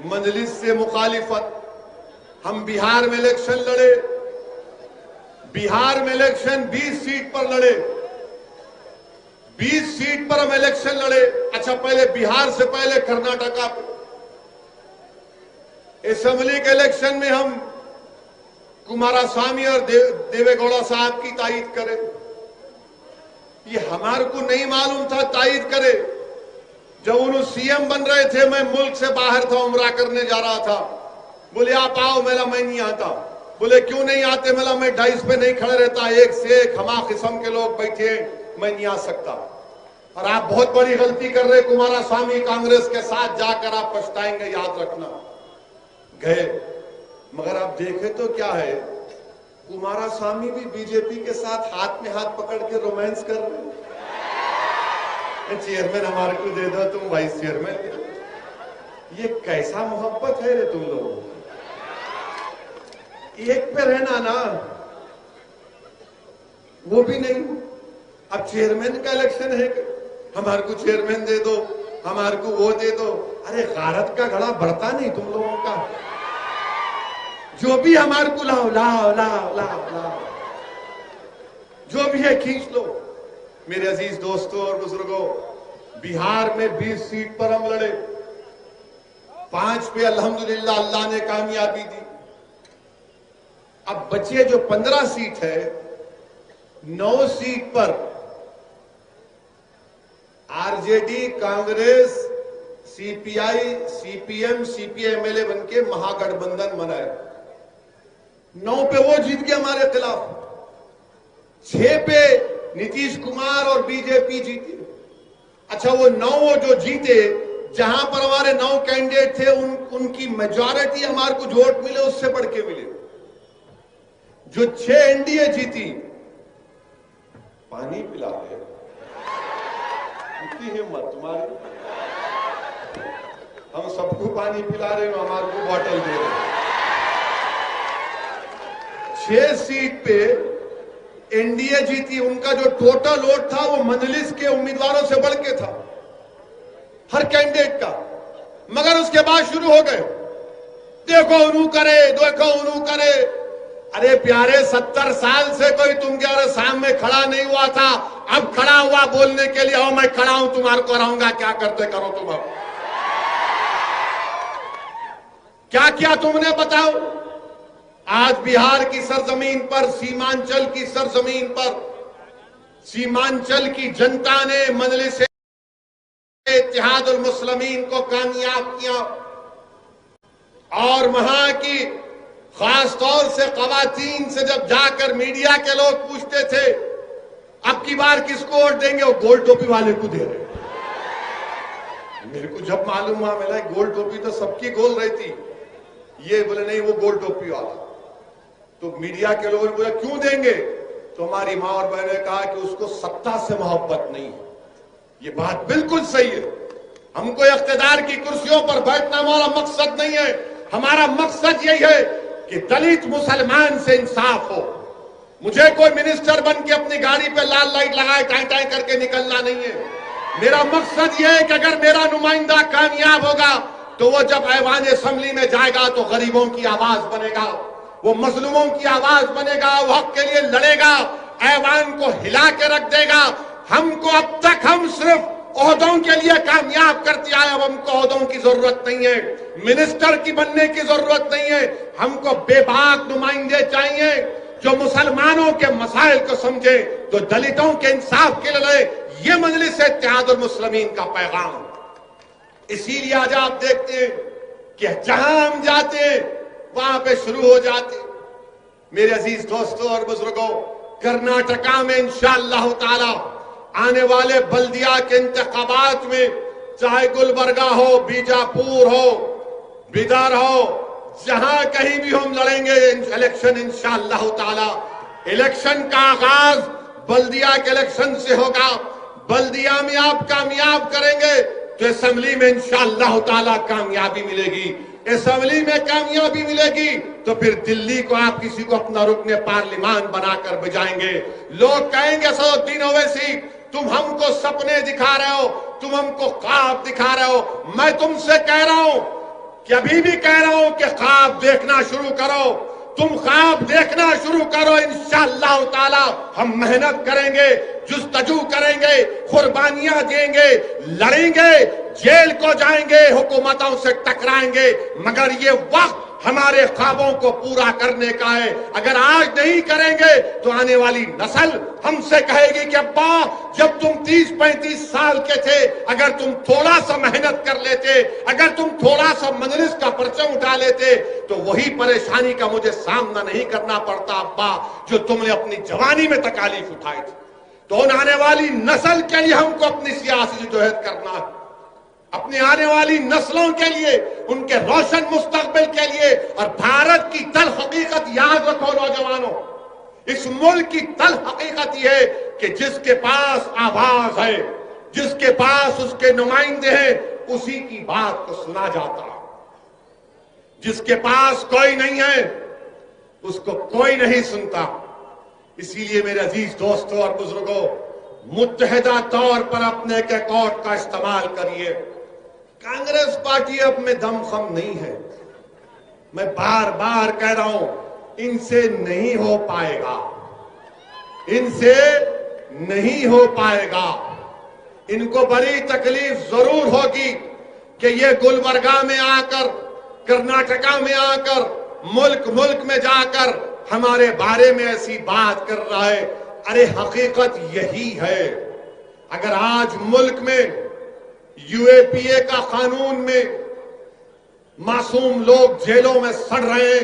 مجلس سے مخالفت، ہم بہار میں الیکشن لڑے، بہار میں الیکشن 20 سیٹ پر لڑے، 20 سیٹ پر ہم الیکشن لڑے۔ اچھا پہلے بہار سے پہلے کرناٹکا اسمبلی کے الیکشن میں ہم کمارا سوامی اور دیوے گوڑا صاحب کی تائید کرے، یہ ہمارے کو نہیں معلوم تھا تائید کرے۔ جب انہوں سی ایم بن رہے تھے، میں ملک سے باہر تھا، عمرہ کرنے جا رہا تھا، بولے آپ آؤ، میرا میں نہیں آتا، بولے کیوں نہیں آتے، میرا میں ڈائس پہ نہیں کھڑے رہتا، ایک سے ایک ہما قسم کے لوگ بیٹھے، میں نہیں آ سکتا۔ اور آپ بہت بڑی غلطی کر رہے، کمارا سوامی کانگریس کے ساتھ جا کر آپ پچھتائیں گے، یاد رکھنا۔ گئے، مگر آپ دیکھیں تو کیا ہے، کمارا سوامی بھی بی جے پی کے ساتھ ہاتھ میں ہاتھ پکڑ کے رومانس کر رہے ہیں۔ چیئرمین ہمارے کو دے دو، تم وائس چیئرمین۔ یہ کیسا محبت ہے رے تم لوگ، ایک پہ رہنا نا، وہ بھی نہیں۔ اب چیئرمین کا الیکشن ہے کہ ہمارے کو چیئرمین دے دو، ہمارے کو وہ دے دو۔ ارے غارت کا گھڑا بڑھتا نہیں تم لوگوں کا، جو بھی ہمارے کو لاؤ لاؤ لاؤ لاؤ لاؤ، جو بھی ہے کھینچ لو۔ میرے عزیز دوستوں اور بزرگوں، بہار میں 20 سیٹ پر ہم لڑے، 5 پہ الحمدللہ اللہ نے کامیابی دی۔ اب بچے جو 15 سیٹ ہے، 9 سیٹ پر R J D, Congress, C P I, C P M, C P M L A بن کے مہا گٹھ بندھن بنائے۔ 9 پہ وہ جیت کے ہمارے خلاف، 6 پہ نتیش کمار اور بی جے پی جیتے۔ اچھا وہ 9 جو جیتے، جہاں پر ہمارے 9 کینڈیڈیٹ تھے، ان کی میجورٹی ہمارے کو جو ووٹ ملے اس سے بڑھ کے ملے۔ جو 6 این ڈی اے جیتی، پانی پلا رہے، اتنی ہمت تمہاری، ہم سب کو پانی پلا رہے ہیں، ہمارے کو بوٹل دے رہے ہیں۔ 6 سیٹ پہ این ڈی اے جیتی، ان کا جو ٹوٹل ووٹ تھا وہ مجلس کے امیدواروں سے بڑھ کے تھا۔ ہر کینڈیڈیٹ کا، مگر اس کے بعد شروع ہو گئے دیکھو انہوں کرے، دیکھو انہوں کرے۔ ارے پیارے 70 سال سے کوئی تم کے اور سامنے کھڑا نہیں ہوا تھا، اب کھڑا ہوا بولنے کے لیے، میں کھڑا ہوں تمہارے کو رہوں گا، کیا کرتے کرو تم اب کیا کیا تم نے بتاؤ۔ آج بہار کی سرزمین پر، سیمانچل کی سرزمین پر، سیمانچل کی جنتا نے مجلس اتحاد المسلمین کو کامیاب کیا، اور وہاں کی خاص طور سے خواتین سے جب جا کر میڈیا کے لوگ پوچھتے تھے اب کی بار کس کو ووٹ دیں گے، وہ گول ٹوپی والے کو دے رہے۔ میرے کو جب معلوم ہوا ملا گول ٹوپی تو سب کی گول رہی تھی، یہ بولے نہیں وہ گول ٹوپی والا، تو میڈیا کے لوگوں نے بولا کیوں دیں گے، تو ہماری ماں اور بہن نے کہا کہ اس کو سطح سے محبت نہیں ہے۔ یہ بات بالکل صحیح ہے، ہم کو اقتدار کی کرسیوں پر بیٹھنا ہمارا مقصد نہیں ہے، ہمارا مقصد یہی ہے کہ دلت مسلمان سے انصاف ہو۔ مجھے کوئی منسٹر بن کے اپنی گاڑی پہ لال لائٹ لگائے ٹائیں ٹائیں کر کے نکلنا نہیں ہے، میرا مقصد یہ ہے کہ اگر میرا نمائندہ کامیاب ہوگا تو وہ جب ایوان اسمبلی میں جائے گا تو غریبوں کی آواز بنے گا، وہ مظلوموں کی آواز بنے گا، وہ حق کے لیے لڑے گا، ایوان کو ہلا کے رکھ دے گا۔ ہم کو اب تک ہم صرف عہدوں کے لیے کامیاب کرتے آئے، اب ہم کو عہدوں کی ضرورت نہیں ہے، منسٹر کی بننے کی ضرورت نہیں ہے، ہم کو بے باک نمائندے چاہیے جو مسلمانوں کے مسائل کو سمجھے، جو دلتوں کے انصاف کے لیے لڑے۔ یہ مجلس اتحاد المسلمین کا پیغام۔ اسی لیے آج آپ دیکھتے ہیں کہ جہاں ہم جاتے ہیں وہاں پہ شروع ہو جاتے ہیں۔ میرے عزیز دوستوں اور بزرگوں، کرناٹکا میں انشاءاللہ تعالی آنے والے بلدیہ کے انتخابات میں، چاہے گلبرگہ ہو، بیجاپور ہو، بیدر ہو، جہاں کہیں بھی ہم لڑیں گے الیکشن انشاءاللہ تعالی۔ الیکشن کا آغاز بلدیہ کے الیکشن سے ہوگا، بلدیہ میں آپ کامیاب کریں گے تو اسمبلی میں انشاءاللہ تعالی کامیابی ملے گی، اسمبلی میں کامیابی ملے گی تو پھر دلی کو آپ کسی کو اپنا رکن پارلیمان بنا کر بجائیں گے۔ لوگ کہیں گے اسدالدین اویسی تم ہم کو سپنے دکھا رہے ہو، تم ہم کو خواب دکھا رہے ہو۔ میں تم سے کہہ رہا ہوں کہ ابھی بھی کہہ رہا ہوں کہ خواب دیکھنا شروع کرو، تم خواب دیکھنا شروع کرو، انشاءاللہ تعالی ہم محنت کریں گے، جستجو کریں گے، قربانیاں دیں گے، لڑیں گے، جیل کو جائیں گے، حکومتوں سے ٹکرائیں گے، مگر یہ وقت ہمارے خوابوں کو پورا کرنے کا ہے۔ اگر آج نہیں کریں گے تو آنے والی نسل ہم سے کہے گی کہ ابا جب تم 30-35 سال کے تھے، اگر تم تھوڑا سا محنت کر لیتے، اگر تم تھوڑا سا مجلس کا پرچم اٹھا لیتے تو وہی پریشانی کا مجھے سامنا نہیں کرنا پڑتا ابا جو تم نے اپنی جوانی میں تکالیف اٹھائی تھی۔ تو آنے والی نسل کے لیے ہم کو اپنی سیاسی جدوجہد کرنا ہے، اپنی آنے والی نسلوں کے لیے، ان کے روشن مستقبل کے لیے۔ اور بھارت کی تلخ حقیقت یاد رکھو نوجوانوں، اس ملک کی تلخ حقیقت یہ ہے کہ جس کے پاس آواز ہے، جس کے پاس اس کے نمائندے ہیں، اسی کی بات کو سنا جاتا، جس کے پاس کوئی نہیں ہے اس کو کوئی نہیں سنتا۔ اسی لیے میرے عزیز دوستوں اور بزرگوں، متحدہ طور پر اپنے کے کوٹ کا استعمال کریے۔ کانگریس پارٹی اب میں دم خم نہیں ہے، میں بار بار کہہ رہا ہوں ان سے نہیں ہو پائے گا، ان سے نہیں ہو پائے گا۔ ان کو بڑی تکلیف ضرور ہوگی کہ یہ گلبرگہ میں آ کر، کرناٹکا میں آ کر، ملک میں جا کر ہمارے بارے میں ایسی بات کر رہا ہے۔ ارے حقیقت یہی ہے، اگر آج ملک میں یو اے پی اے کا قانون میں معصوم لوگ جیلوں میں سڑ رہے ہیں،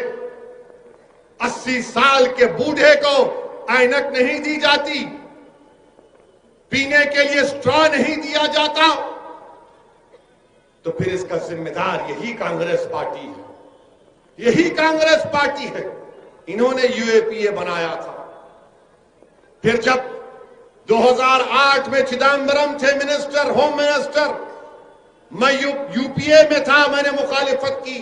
80 سال کے بوڑھے کو اینک نہیں دی جاتی، پینے کے لیے سٹرا نہیں دیا جاتا، تو پھر اس کا ذمہ دار یہی کانگریس پارٹی ہے، یہی کانگریس پارٹی ہے۔ انہوں نے یو اے پی اے بنایا تھا، پھر جب 2008 میں چدمبرم تھے منسٹر، ہوم منسٹر، میں یو پی اے میں تھا، میں نے مخالفت کی،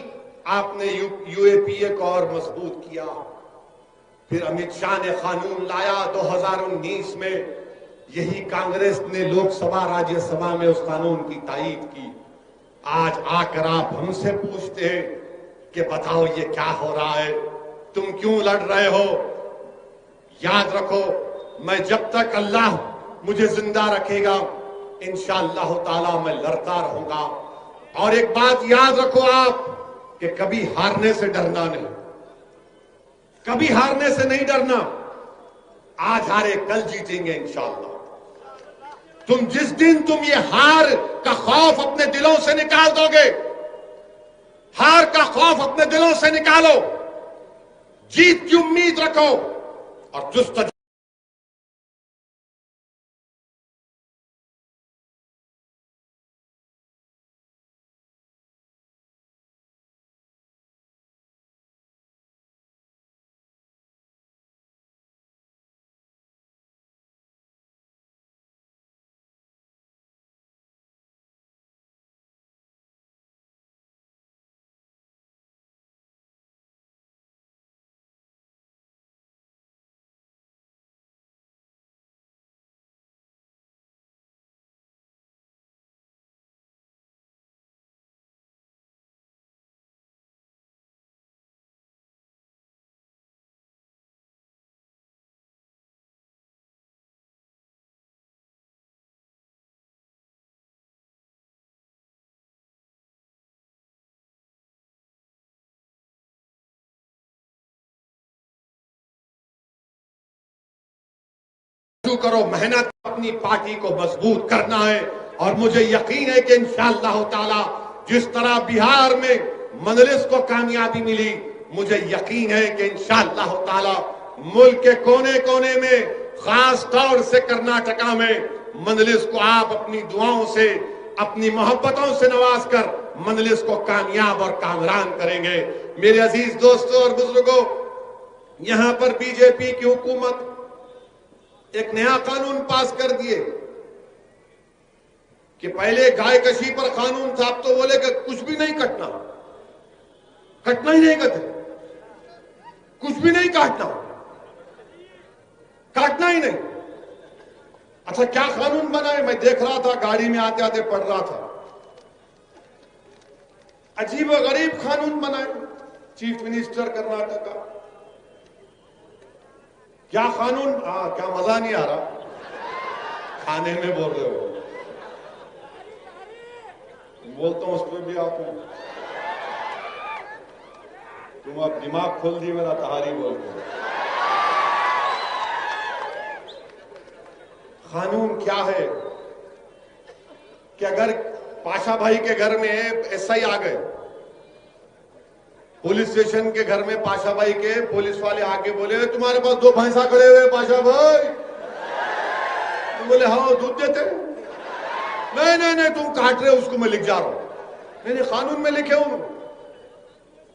آپ نے یو اے پی اے کو اور مضبوط کیا۔ پھر امیت شاہ نے قانون لایا 2019 میں، یہی کانگریس نے لوک سبھا راجیہ سبھا میں اس قانون کی تائید کی. آج آ کر آپ ہم سے پوچھتے ہیں کہ بتاؤ یہ کیا ہو رہا ہے, تم کیوں لڑ رہے ہو؟ یاد رکھو, میں جب تک اللہ مجھے زندہ رکھے گا انشاءاللہ تعالی میں لڑتا رہوں گا. اور ایک بات یاد رکھو آپ کہ کبھی ہارنے سے ڈرنا نہیں, کبھی ہارنے سے نہیں ڈرنا. آج ہارے کل جیتیں گے انشاءاللہ. جس دن تم یہ ہار کا خوف اپنے دلوں سے نکال دو گے, ہار کا خوف اپنے دلوں سے نکالو, جیت کی امید رکھو اور جستجو کرو. محنت اپنی پارٹی کو مضبوط کرنا ہے اور مجھے یقین ہے کہ انشاءاللہ تعالی جس طرح بہار میں مجلس کو کامیابی ملی, مجھے یقین ہے کہ انشاءاللہ تعالی ملک کے کونے کونے میں, خاص طور سے کرناٹکا میں مجلس کو آپ اپنی دعاؤں سے, اپنی محبتوں سے نواز کر مجلس کو کامیاب اور کامران کریں گے. میرے عزیز دوستوں اور بزرگوں, یہاں پر بی جے پی کی حکومت ایک نیا قانون پاس کر دیے کہ پہلے گائے کشی پر قانون تھا, اب تو بولے کہ کچھ بھی نہیں کٹنا, کٹنا ہی نہیں کہتے, کچھ بھی نہیں کاٹنا, کاٹنا ہی نہیں. اچھا کیا قانون بنائے؟ میں دیکھ رہا تھا, گاڑی میں آتے آتے پڑھ رہا تھا, عجیب و غریب قانون بنائے. چیف منسٹر کرناٹکا, کیا قانون, کیا مزہ نہیں آ رہا کھانے میں بول رہے ہو, بولتا ہوں اس پہ بھی آپ کو, تم اب دماغ کھول دی میرا, تہاری بولتے ہو. قانون کیا ہے کہ اگر پاشا بھائی کے گھر میں ایسا ہی آ گئے, پولیس اسٹیشن کے گھر میں پاشا بھائی کے پولیس والے آ کے بولے تمہارے پاس 2 بھینسا کھڑے ہوئے پاشا بھائی, تم بولے ہاں دودھ دیتے, نہیں تم کاٹ رہے اس کو میں لکھ جا رہا ہوں. نہیں قانون میں لکھے ہوں.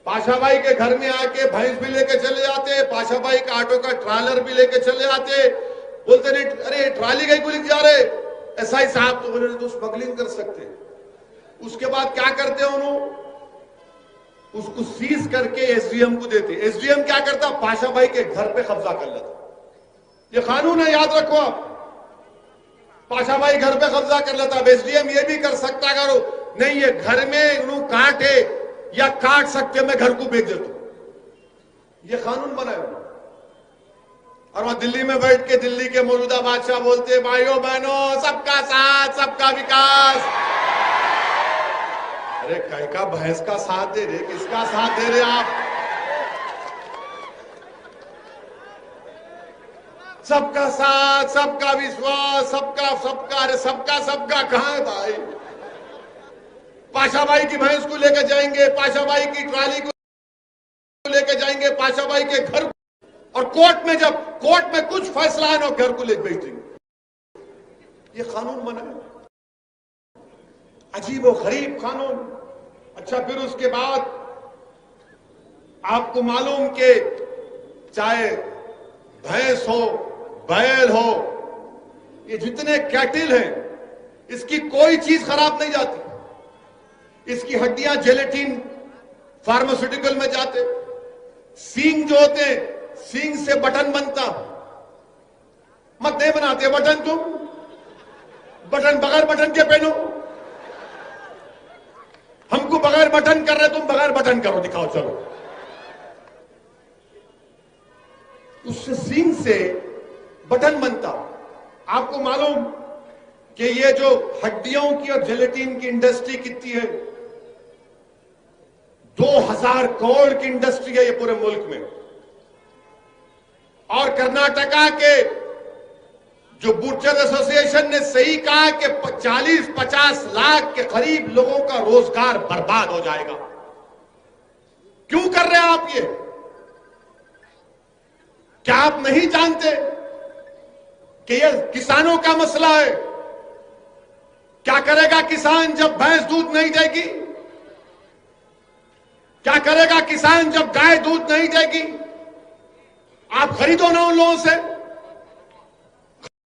پاشا بھائی کے گھر میں آ کے بھینس بھی لے کے چلے جاتے, پاشا بھائی کا آٹو کا ٹرالر بھی لے کے چلے جاتے, بولتے نہیں ارے ٹرالی گئی کو لکھ جا رہے ایسا ہی صاحب, تو بولے تو اسمگلنگ کر سکتے. اس کے بعد کیا کرتے انہوں, اس کو سیز کر کے ایس ڈی ایم کو دیتے. ایس ڈی ایم کیا کرتا, پاشا بھائی کے گھر پہ قبضہ کر لیتا. یہ قانون ہے, یاد رکھو آپ. پاشا بھائی گھر پہ قبضہ کر لیتا. اب ایس ڈی ایم یہ بھی کر سکتا کرو نہیں, یہ گھر میں انہوں کاٹے یا کاٹ سکتے, میں گھر کو بیچ دیتا ہوں. یہ قانون بنائے انہوں. اور وہ دلی میں بیٹھ کے دلی کے موجودہ بادشاہ بولتے بھائیوں بہنوں سب کا ساتھ سب کا وکاس. ارے کئی کا بھینس کا ساتھ دے رہے, کس کا ساتھ دے رہے آپ؟ سب کا ساتھ سب کا وشواس سب کا کہاں ہے بھائی؟ پاشا بھائی کی بھینس کو لے کے جائیں گے, پاشا بھائی کی ٹرالی کو لے کے جائیں گے, پاشا بھائی کے گھر, اور کورٹ میں جب کورٹ میں کچھ فیصلہ ہے نا گھر کو لے کے بیچ دیں گے. یہ قانون بنا ہے, عجیب و غریب قانون. اچھا پھر اس کے بعد آپ کو معلوم کہ چاہے بھینس ہو بیل ہو, یہ جتنے کیٹل ہیں اس کی کوئی چیز خراب نہیں جاتی. اس کی ہڈیاں جیلیٹن فارماسیوٹیکل میں جاتے. سینگ جو ہوتے ہیں, سینگ سے بٹن بنتا, مت نہیں بناتے بٹن تم, بٹن بغیر بٹن کے پہنو. ہم کو بغیر بٹن کر رہے تم بغیر بٹن کرو, دکھاؤ چلو. اس سے سینگ سے بٹن بنتا. آپ کو معلوم کہ یہ جو ہڈیوں کی اور جیلیٹین کی انڈسٹری کتنی ہے؟ 2000 کروڑ کی انڈسٹری ہے یہ پورے ملک میں. اور کرناٹکا کے جو بوچر ایسوسی ایشن نے صحیح کہا کہ 40-50 لاکھ کے قریب لوگوں کا روزگار برباد ہو جائے گا. کیوں کر رہے ہیں آپ یہ؟ کیا آپ نہیں جانتے کہ یہ کسانوں کا مسئلہ ہے؟ کیا کرے گا کسان جب بھینس دودھ نہیں دے گی؟ کیا کرے گا کسان جب گائے دودھ نہیں دے گی؟ آپ خریدو نا ان لوگوں سے,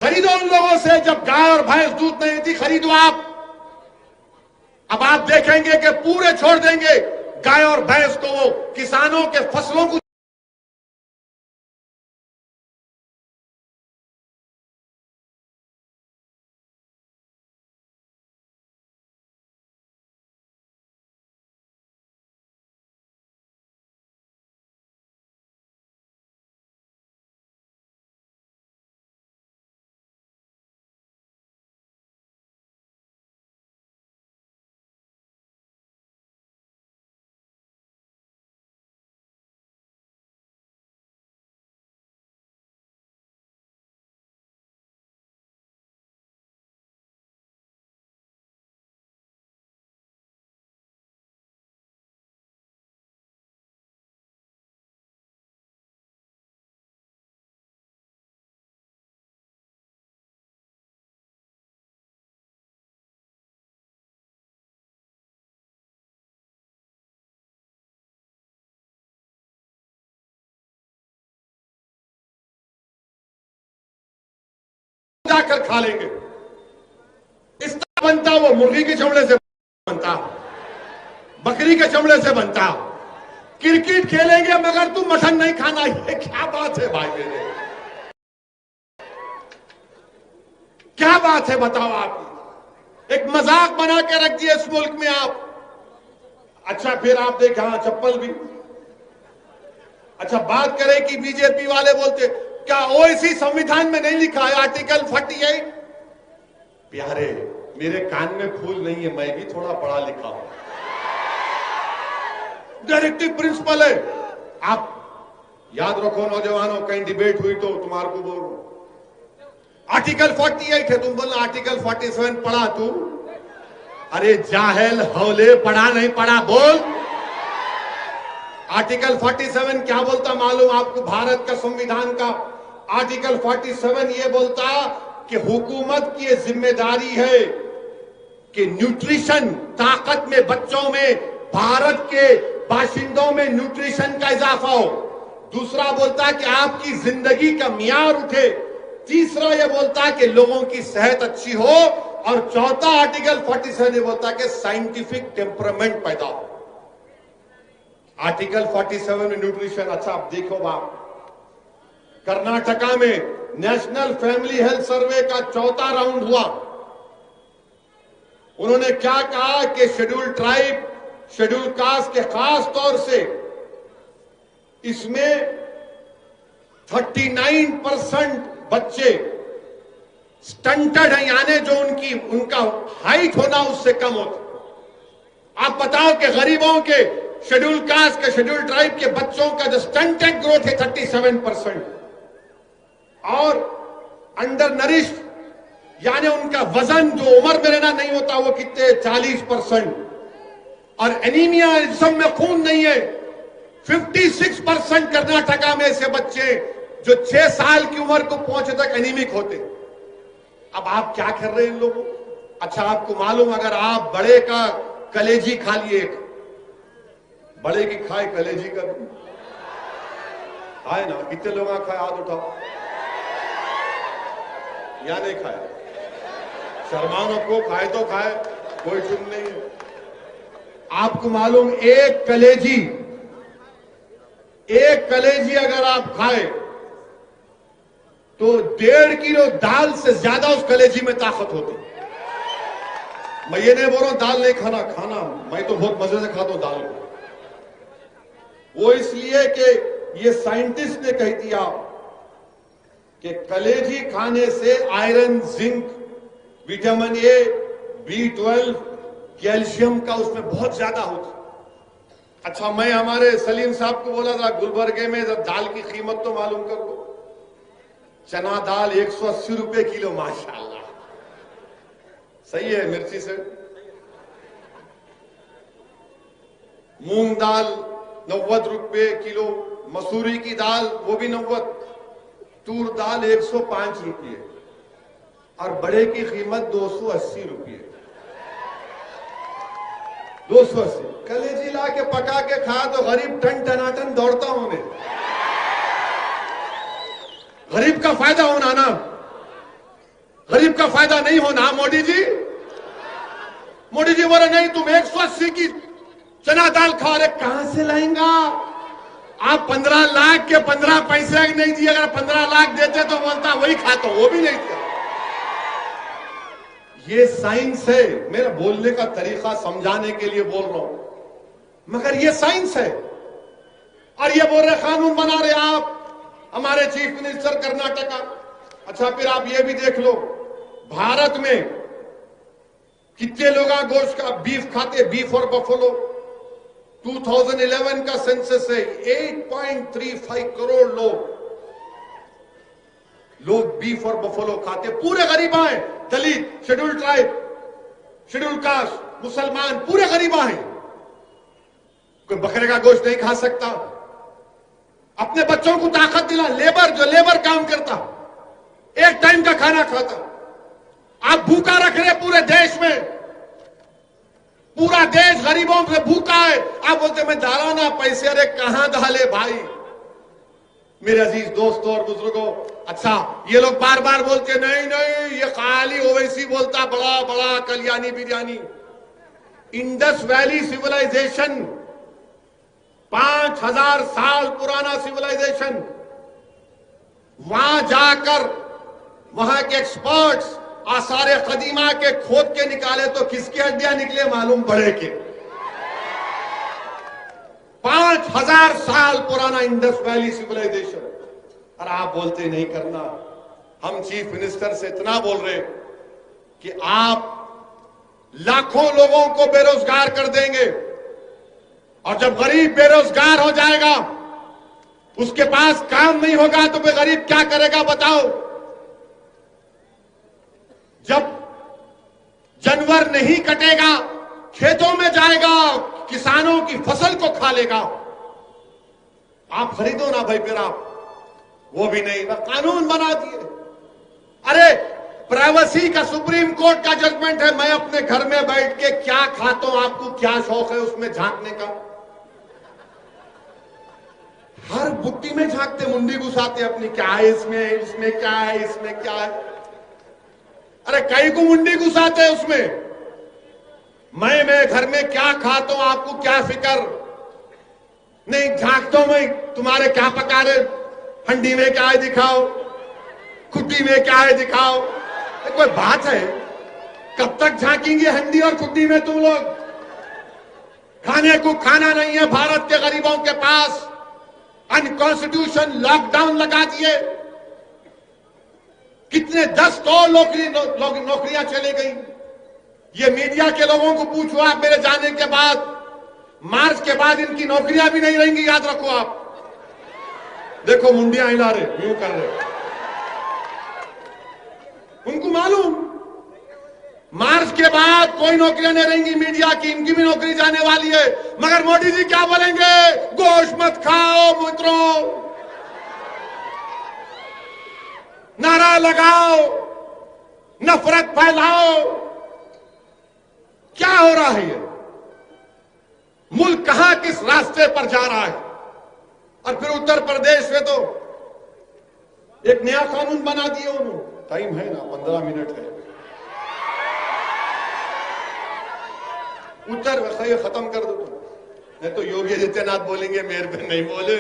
خریدو ان لوگوں سے جب گائے اور بھینس دودھ نہیں دیتی, خریدو آپ. اب آپ دیکھیں گے کہ پورے چھوڑ دیں گے گائے اور بھینس کو, وہ کسانوں کے فصلوں کو جا کر کھا لیں گے. اس طرح بنتا وہ مرغی کے چمڑے سے بنتا, بکری کے چمڑے سے بنتا. کرکٹ کھیلیں گے مگر تم مٹن نہیں کھانا. یہ کیا بات ہے بھائی میرے, کیا بات ہے بتاؤ آپ. ایک مذاق بنا کے رکھ دیا اس ملک میں آپ. اچھا پھر آپ دیکھیں ہاں چپل بھی. اچھا بات کریں کہ بی جے پی والے بولتے کیا اویسی سمویدھان میں نہیں لکھا ہے آرٹیکل 48؟ پیارے میرے کان میں پھول نہیں ہے, میں بھی تھوڑا پڑھا لکھا ہوں. ڈائریکٹو پرنسپل ہے. آپ یاد رکھو نوجوانوں, کہیں ڈیبیٹ ہوئی تو تمہارے کو بول رہا ہوں آرٹیکل 48 ہے, تم بولنا آرٹیکل 47 پڑھا تو. ارے جاہل ہولے, پڑھا نہیں پڑھا بول. آرٹیکل 47 کیا بولتا معلوم آپ کو؟ بھارت کا سمویدھان کا آرٹیکل 47 یہ بولتا کہ حکومت کی یہ ذمہ داری ہے کہ نیوٹریشن, طاقت میں, بچوں میں, بھارت کے باشندوں میں نیوٹریشن کا اضافہ ہو. دوسرا بولتا کہ آپ کی زندگی کا معیار اٹھے. تیسرا یہ بولتا کہ لوگوں کی صحت اچھی ہو. اور چوتھا آرٹیکل 47 یہ بولتا کہ سائنٹیفک ٹیمپرامنٹ پیدا ہو. آرٹیکل 47 میں نیوٹریشن. اچھا اب دیکھو باپ, کرناٹکا میں نیشنل فیملی ہیلتھ سروے کا چوتھا راؤنڈ ہوا. انہوں نے کیا کہا کہ شیڈول ٹرائب, شیڈول کاسٹ کے خاص طور سے اس میں 39% بچے سٹنٹڈ ہیں, یعنی جو ان کا ہائٹ ہونا اس سے کم ہوتا. آپ بتاؤ کہ غریبوں کے, شیڈول کاسٹ کے, شیڈول ٹرائب کے بچوں کا جو سٹنٹڈ گروتھ ہے 37%, اور انڈر نرش یعنی ان کا وزن جو عمر میں رہنا نہیں ہوتا وہ کتنے 40%, اور اینیمیا جسم میں خون نہیں ہے 56%. کرناٹکا میں ایسے بچے جو 6 سال کی عمر کو پہنچے تک اینیمک ہوتے. اب آپ کیا کر رہے ہیں ان لوگوں؟ اچھا آپ کو معلوم اگر آپ بڑے کا کلیجی کھا لیے, بڑے کی کھائے کلیجی کا بھی کھائے نا, کتنے لوگ کھائے ہاتھ اٹھاؤ, یا نہیں کھائے؟ شرمانوں کو کھائے تو کھائے, کوئی چن نہیں ہے. آپ کو معلوم ایک کلیجی اگر آپ کھائے تو 1.5 کلو دال سے زیادہ اس کلیجی میں طاقت ہوتی. میں یہ نہیں بول رہا ہوں دال نہیں کھانا میں تو بہت مزے سے کھاتا ہوں دال کو، وہ اس لیے کہ یہ سائنٹسٹ نے کہہ دیا کہ کلیجی کھانے سے iron, zinc, vitamin A, B12، calcium کا اس میں بہت زیادہ ہوتا۔ اچھا میں ہمارے سلیم صاحب کو بولا تھا گلبرگے میں دال کی قیمت تو معلوم کر لو، چنا دال 180 روپے کلو، ماشاءاللہ صحیح ہے مرچی سے، مونگ دال 90 روپے کلو، مسوری کی دال وہ بھی 90، تور دال 105 روپے، اور بڑے کی قیمت 280 روپے، 280۔ کلیجی لا کے پکا کے کھا تو غریب ٹن ٹناٹن دوڑتا ہونے، غریب کا فائدہ ہونا نا، غریب کا فائدہ نہیں ہونا۔ موڈی جی بولے نہیں تم 180 کی چنا دال کھا رہے، کہاں سے لائیں گا آپ؟ 15 لاکھ کے 15 پیسے نہیں دیے، اگر 15 لاکھ دیتے تو بولتا وہی کھاتا ہوں، وہ بھی نہیں تھا۔ یہ سائنس ہے، میرا بولنے کا طریقہ سمجھانے کے لیے بول رہا ہوں، مگر یہ سائنس ہے۔ اور یہ بول رہے قانون بنا رہے آپ، ہمارے چیف منسٹر کرناٹکا۔ اچھا پھر آپ یہ بھی دیکھ لو بھارت میں کتنے لوگ گوشت کا بیف کھاتے، بیف اور بفلو۔ 2011 کا سینسس ہے 8.35 کروڑ لوگ بیف اور بفلو کھاتے، پورے غریباں ہیں، Dalit, schedule tribe, schedule cost, مسلمان، پورے غریباں ہیں۔ کوئی بکرے کا گوشت نہیں کھا سکتا، اپنے بچوں کو طاقت دلا، جو لیبر کام کرتا ایک ٹائم کا کھانا کھاتا، آپ بھوکا رکھ رہے پورے دیش میں، پورا دیش غریبوں سے بھوکا ہے، آپ بولتے میں ڈالا پیسے، ارے کہاں ڈالے بھائی؟ میرے عزیز دوستوں اور بزرگوں، اچھا یہ لوگ بار بار بولتے نہیں یہ خالی اویسی بولتا بڑا بڑا Kalyani biryani. Indus valley civilisation 5000 سال پرانا سیولائزیشن، وہاں جا کر وہاں کے ایکسپرٹس آثار قدیمہ کے کھود کے نکالے تو کس کی ہڈیاں نکلے معلوم پڑے کہ 5000 سال پرانا انڈس ویلی سیولائزیشن، اور آپ بولتے نہیں کرنا۔ ہم چیف منسٹر سے اتنا بول رہے کہ آپ لاکھوں لوگوں کو بے روزگار کر دیں گے، اور جب غریب بے روزگار ہو جائے گا، اس کے پاس کام نہیں ہوگا تو وہ غریب کیا کرے گا بتاؤ؟ جب جانور نہیں کٹے گا، کھیتوں میں جائے گا، کسانوں کی فصل کو کھا لے گا، آپ خریدو نا بھائی، پھر آپ وہ بھی نہیں، قانون بنا دیے۔ ارے پرائیویسی کا سپریم کورٹ کا ججمنٹ ہے، میں اپنے گھر میں بیٹھ کے کیا کھاتا ہوں، آپ کو کیا شوق ہے اس میں جھانکنے کا؟ ہر بٹی میں جھانکتے، منڈی گھساتے اپنی، کیا ہے اس میں کیا ہے، اس میں کیا ہے؟ ارے کئی کو منڈی گھساتے اس میں، میں گھر میں کیا کھاتا ہوں آپ کو کیا فکر نہیں؟ جھانکتا ہوں میں تمہارے کیا پکا رہے، ہنڈی میں کیا ہے دکھاؤ، کھٹی میں کیا ہے دکھاؤ۔ کوئی بات ہے؟ کب تک جھانکیں گے ہنڈی اور کھٹی میں تم لوگ؟ کھانے کو کھانا نہیں ہے بھارت کے غریبوں کے پاس، انکانسٹیٹیوشن لاک ڈاؤن لگا دیے، کتنے 10 اور نوکریاں چلے گئی۔ یہ میڈیا کے لوگوں کو پوچھو آپ، میرے جانے کے بعد مارچ کے بعد ان کی نوکریاں بھی نہیں رہیں گی، یاد رکھو آپ۔ دیکھو منڈیاں ہلا رہے، یوں کر رہے، ان کو معلوم مارچ کے بعد کوئی نوکریاں نہیں رہیں گی میڈیا کی، ان کی بھی نوکری جانے والی ہے۔ مگر موڈی جی کیا بولیں گے؟ گوشت مت کھاؤ مترو، نعرہ لگاؤ، نفرت پھیلاؤ۔ کیا ہو رہا ہے؟ یہ ملک کہاں کس راستے پر جا رہا ہے؟ اور پھر اتر پردیش میں تو ایک نیا قانون بنا دیا انہوں نے۔ ٹائم ہے نا، 15 منٹ ہے، اتر ختم کر دو تم، نہیں تو یوگی آدتیہ ناتھ بولیں گے میرے پہ نہیں بولے،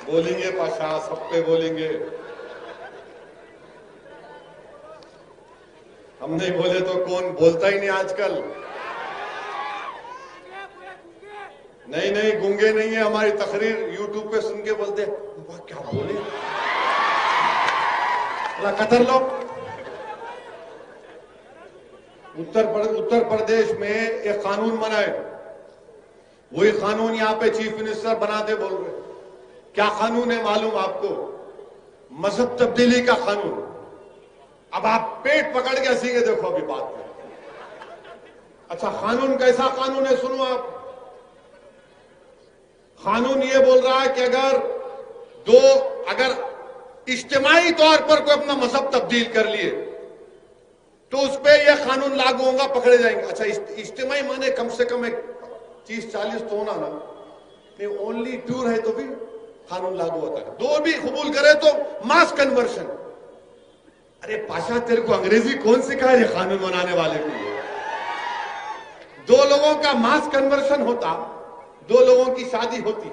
بولیں گے پاشا، سب پہ بولیں گے۔ ہم نہیں بولے تو کون بولتا ہی نہیں آج کل. نہیں گونگے نہیں ہیں. ہماری تقریر یوٹیوب پہ سن کے بولتے ہیں کیا بولے قطر لوگ. اتر پردیش میں ایک قانون بنا ہے, وہی قانون یہاں پہ چیف منسٹر بناتے بول رہے. کیا قانون ہے معلوم آپ کو؟ مذہب تبدیلی کا قانون. اب آپ پیٹ پکڑ کے ہنسی گے دیکھو ابھی بات میں. اچھا قانون کیسا قانون ہے سنو آپ. قانون یہ بول رہا ہے کہ اگر اجتماعی طور پر کوئی اپنا مذہب تبدیل کر لیے تو اس پہ یہ قانون لاگو ہوگا, پکڑے جائیں گے. اچھا اجتماعی مانے کم سے کم ایک 30-40 تو ہونا نا. نہیں اونلی 2 رہے تو بھی قانون لاگو ہوتا ہے. 2 بھی قبول کرے تو ماس کنورشن. ارے پاشا تیرے کو انگریزی کون سکھائے یہ قانون بنانے والے کو؟ 2 لوگوں کا ماس کنورشن ہوتا, 2 لوگوں کی شادی ہوتی.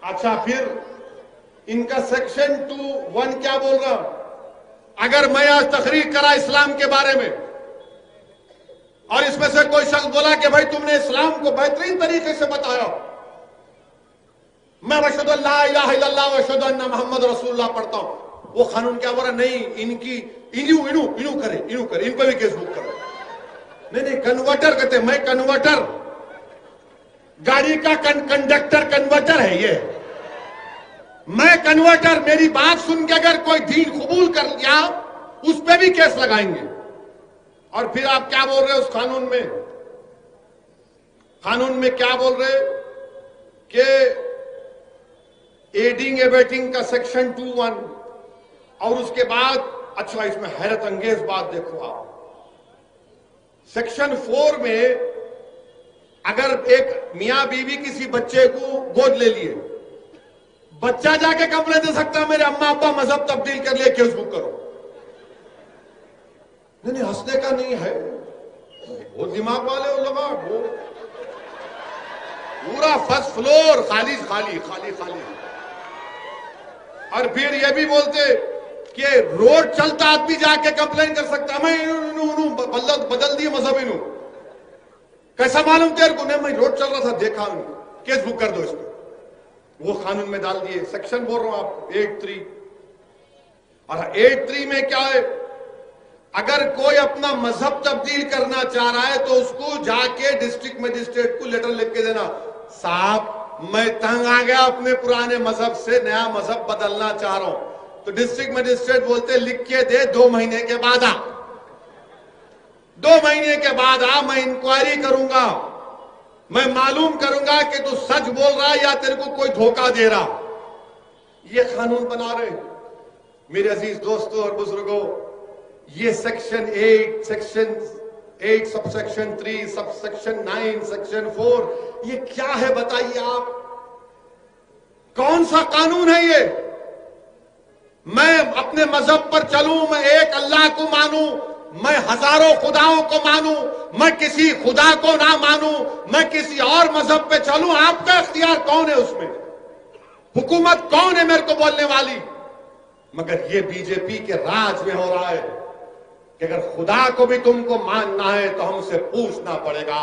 اچھا پھر ان کا سیکشن 2(1) کیا بول رہا؟ اگر میں آج تقریر کرا اسلام کے بارے میں اور اس میں سے کوئی شخص بولا کہ بھائی تم نے اسلام کو بہترین طریقے سے بتایا, میں اشہد ان لا الہ الا اللہ و اشہد ان محمد رسول اللہ پڑھتا ہوں, وہ قانون کیا بول رہا؟ نہیں انہوں کرے ان پہ بھی کیس بک کرو. نہیں کنورٹر کہتے ہیں. میں کنورٹر, گاڑی کا کنڈکٹر کنورٹر ہے یہ. میں کنورٹر, میری بات سن کے اگر کوئی دین قبول کر لیا اس پہ بھی کیس لگائیں گے. اور پھر آپ کیا بول رہے اس قانون میں کیا بول رہے کہ ایڈنگ ایبیٹنگ کا سیکشن 2(1) اور اس کے بعد اچھا اس میں حیرت انگیز بات دیکھو آپ. سیکشن 4 میں اگر ایک میاں بیوی کسی بچے کو گود لے لیے, بچہ جا کے کمپلین دے سکتا ہے میرے اماں ابا مذہب تبدیل کر لیے, کیس بک کرو. نہیں ہنسنے کا نہیں ہے, وہ دماغ والے وہ لوگ پورا فرسٹ فلور خالی. اور پھر یہ بھی بولتے کہ روڈ چلتا آدمی جا کے کمپلین کر سکتا, میں بدل دیے مذہب انہوں. کیسا معلوم تیرے کو؟ نہیں میں روڈ چل رہا تھا دیکھا انہوں, کیس بک کر دو اس کو. وہ قانون میں ڈال دیے. سیکشن بول رہا ہوں آپ کو 8(3). اور 8(3) میں کیا ہے؟ اگر کوئی اپنا مذہب تبدیل کرنا چاہ رہا ہے تو اس کو جا کے ڈسٹرکٹ مجسٹریٹ کو لیٹر لکھ کے دینا, صاحب میں تنگ آ گیا اپنے پرانے مذہب سے, نیا مذہب بدلنا چاہ رہا ہوں. تو ڈسٹرکٹ مجسٹریٹ بولتے لکھ کے دے, 2 مہینے کے بعد آ. 2 مہینے کے بعد آ, میں انکوائری کروں گا, میں معلوم کروں گا کہ تو سچ بول رہا یا تیرے کو کوئی دھوکہ دے رہا. یہ قانون بنا رہے میرے عزیز دوستوں اور بزرگوں. یہ section 8 sub section 3 sub section 9 section 4 یہ کیا ہے بتائیے آپ؟ کون سا قانون ہے یہ؟ میں اپنے مذہب پر چلوں, میں ایک اللہ کو مانوں, میں ہزاروں خداؤں کو مانوں, میں کسی خدا کو نہ مانوں, میں کسی اور مذہب پہ چلوں, آپ کا اختیار کون ہے اس میں؟ حکومت کون ہے میرے کو بولنے والی؟ مگر یہ بی جے پی کے راج میں ہو رہا ہے کہ اگر خدا کو بھی تم کو ماننا ہے تو ہم سے پوچھنا پڑے گا,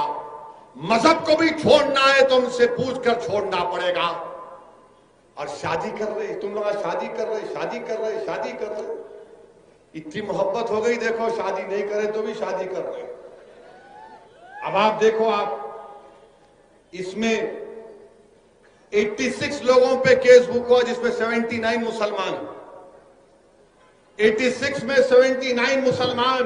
مذہب کو بھی چھوڑنا ہے تو ہم سے پوچھ کر چھوڑنا پڑے گا. اور شادی کر رہے, تم لوگ شادی کر رہے, اتنی محبت ہو گئی دیکھو, شادی نہیں کرے تو بھی شادی کر رہے. اب آپ دیکھو, آپ اس میں 86 لوگوں پہ کیس بک ہوا جس میں 79 مسلمان. 86 میں 79 مسلمان,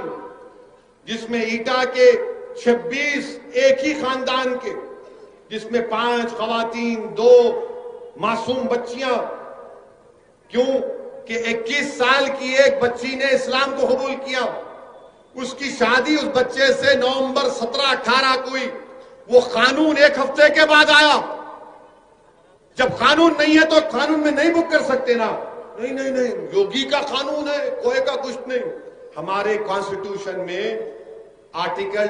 جس میں ایٹا کے 26 ایک ہی خاندان کے, جس میں 5 خواتین 2 معصوم بچیاں. کیوں کہ 21 سال کی ایک بچی نے اسلام کو قبول کیا, اس کی شادی اس بچے سے نومبر 17-18 کو ہوئی. وہ قانون 1 ہفتے کے بعد آیا. جب قانون نہیں ہے تو قانون میں نہیں بک کر سکتے نا. نہیں یوگی کا قانون ہے, کوئی کا کچھ نہیں. ہمارے کانسٹیٹیوشن میں آرٹیکل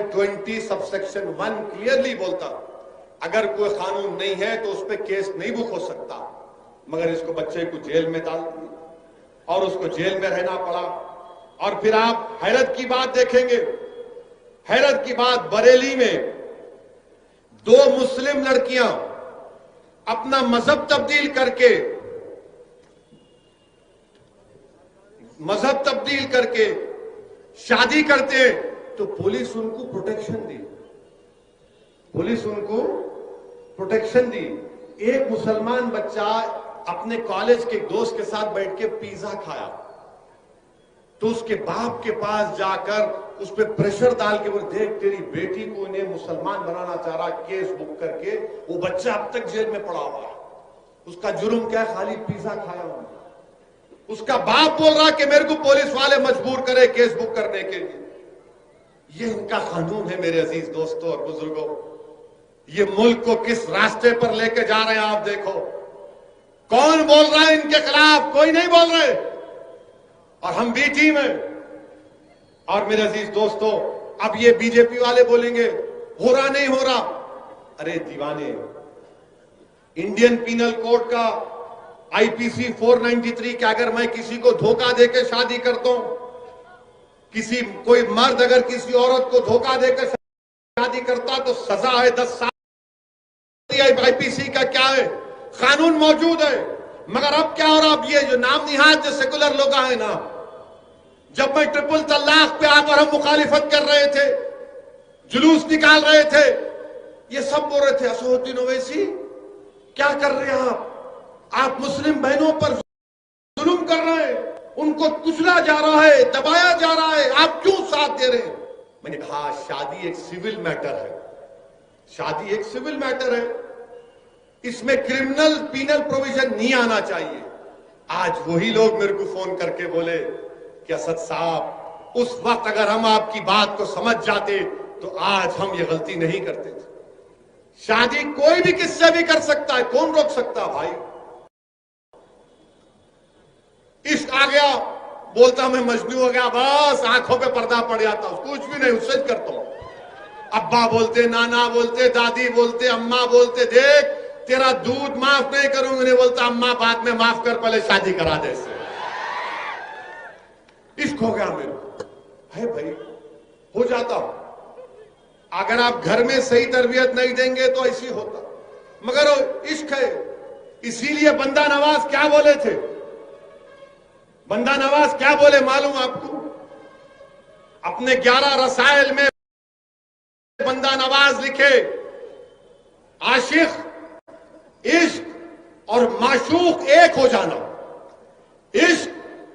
20 سب سیکشن 1 کلیئرلی بولتا اگر کوئی قانون نہیں ہے تو اس پہ کیس نہیں بک ہو سکتا. مگر اس کو بچے کو جیل میں ڈال دیے. اور اس کو جیل میں رہنا پڑا. اور پھر آپ حیرت کی بات دیکھیں گے, حیرت کی بات, بریلی میں 2 مسلم لڑکیاں اپنا مذہب تبدیل کر کے شادی کرتے ہیں تو پولیس ان کو پروٹیکشن دی. ایک مسلمان بچہ اپنے کالج کے دوست کے ساتھ بیٹھ کے پیزا کھایا تو اس کے باپ کے پاس جا کر اس پہ پریشر ڈال کے بولے, دیکھ تیری بیٹی کو انہیں مسلمان بنانا چاہ رہا, کیس بک کر کے. وہ بچہ اب تک جیل میں پڑا ہوا ہے. اس کا جرم کیا ہے؟ خالی پیزا کھایا ہوا. اس کا باپ بول رہا کہ میرے کو پولیس والے مجبور کرے کیس بک کرنے کے لیے. یہ ان کا قانون ہے میرے عزیز دوستوں اور بزرگوں. یہ ملک کو کس راستے پر لے کے جا رہے ہیں آپ دیکھو. کون بول رہا ہے ان کے خلاف؟ کوئی نہیں بول رہے. اور ہم بھی ٹیم ہیں. اور میرے عزیز دوستوں, اب یہ بی جے پی والے بولیں گے ہو رہا نہیں ہو رہا. ارے دیوانے, انڈین پینل کوڈ کا آئی پی سی 493 کہ اگر میں کسی کو دھوکہ دے کے شادی کرتا ہوں, کوئی مرد اگر کسی عورت کو دھوکہ دے کر شادی کرتا تو سزا ہے 10 سال. آئی پی سی کا کیا ہے, قانون موجود ہے. مگر اب کیا ہو رہا, اب یہ جو نام نہاد جو سیکولر لوگ ہیں نا, جب میں ٹرپل طلاق پہ آ کر ہم مخالفت کر رہے تھے, جلوس نکال رہے تھے, یہ سب بول رہے تھے اسد الدین اویسی کیا کر رہے ہیں آپ مسلم بہنوں پر ظلم کر رہے ہیں, ان کو کچلا جا رہا ہے, دبایا جا رہا ہے, آپ کیوں ساتھ دے رہے ہیں. میں نے کہا شادی ایک سول میٹر ہے, شادی ایک سول میٹر ہے, اس میں کرمنل پینل پروویژن نہیں آنا چاہیے. آج وہی لوگ میرے کو فون کر کے بولے کہ اسد صاحب اس وقت اگر ہم آپ کی بات کو سمجھ جاتے تو آج ہم یہ غلطی نہیں کرتے تھے. شادی کوئی بھی کس سے بھی کر سکتا ہے, کون روک سکتا بھائی. عشق آ گیا, بولتا میں مجنون ہو گیا, بس آنکھوں پہ پردہ پڑ جاتا, کچھ بھی نہیں, اس سے کرتا ہوں. ابا بولتے, نانا بولتے, دادی بولتے, اماں بولتے, دیکھ تیرا دودھ معاف نہیں کروں گا. نہیں بولتا اماں بعد میں معاف کر, پہلے شادی کرا دے سے. عشق ہو گیا میرے ہے بھائی, ہو جاتا. اگر آپ گھر میں صحیح تربیت نہیں دیں گے تو ایسی ہوتا. مگر عشق ہے. اسی لیے بندہ نواز کیا بولے تھے, بندہ نواز کیا بولے معلوم آپ کو؟ اپنے 11 رسائل میں بندہ نواز لکھے, عاشق, عشق اور معشوق ایک ہو جانا. عشق,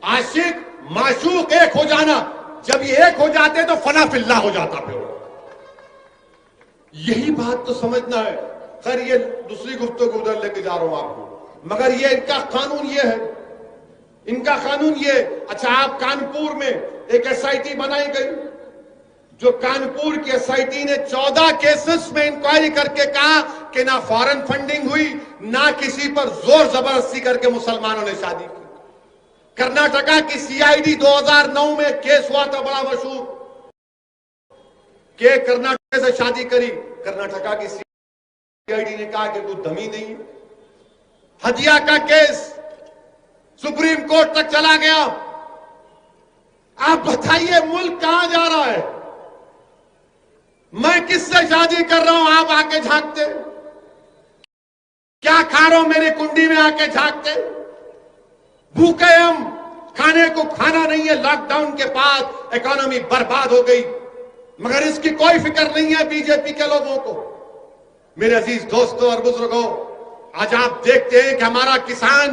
عاشق, معشوق ایک ہو جانا. جب یہ ایک ہو جاتے تو فنا فی اللہ ہو جاتا. پھر یہی بات تو سمجھنا ہے. خیر یہ دوسری گفتگو ادھر لے کے جا رہا ہوں آپ کو, مگر یہ ان کا قانون یہ ہے, ان کا قانون یہ. اچھا, آپ کانپور میں ایک ایس آئی ٹی بنائی گئی, جو کانپور کی ایس آئی ٹی نے 14 کیسز میں انکوائری کر کے کہا کہ نہ فارن فنڈنگ ہوئی, نہ کسی پر زور زبردستی کر کے مسلمانوں نے شادی کی. کرناٹکا کی سی آئی ڈی 2009 میں کیس ہوا تھا بڑا مشہور کہ کرناٹک سے شادی کری. کرناٹکا کی سی آئی ڈی نے کہا کہ کوئی دمی نہیں ہے. ہدیہ کا کیس سپریم کورٹ تک چلا گیا. آپ بتائیے ملک کہاں جا رہا ہے؟ میں کس سے شادی کر رہا ہوں, آپ آ کے جھانکتے. کیا کھا رہا ہوں میری کنڈی میں آ کے جھانکتے. بھوکے ہم, کھانے کو کھانا نہیں ہے. لاک ڈاؤن کے بعد اکانومی برباد ہو گئی, مگر اس کی کوئی فکر نہیں ہے بی جے پی کے لوگوں کو. میرے عزیز دوستوں اور بزرگوں, آج آپ دیکھتے ہیں کہ ہمارا کسان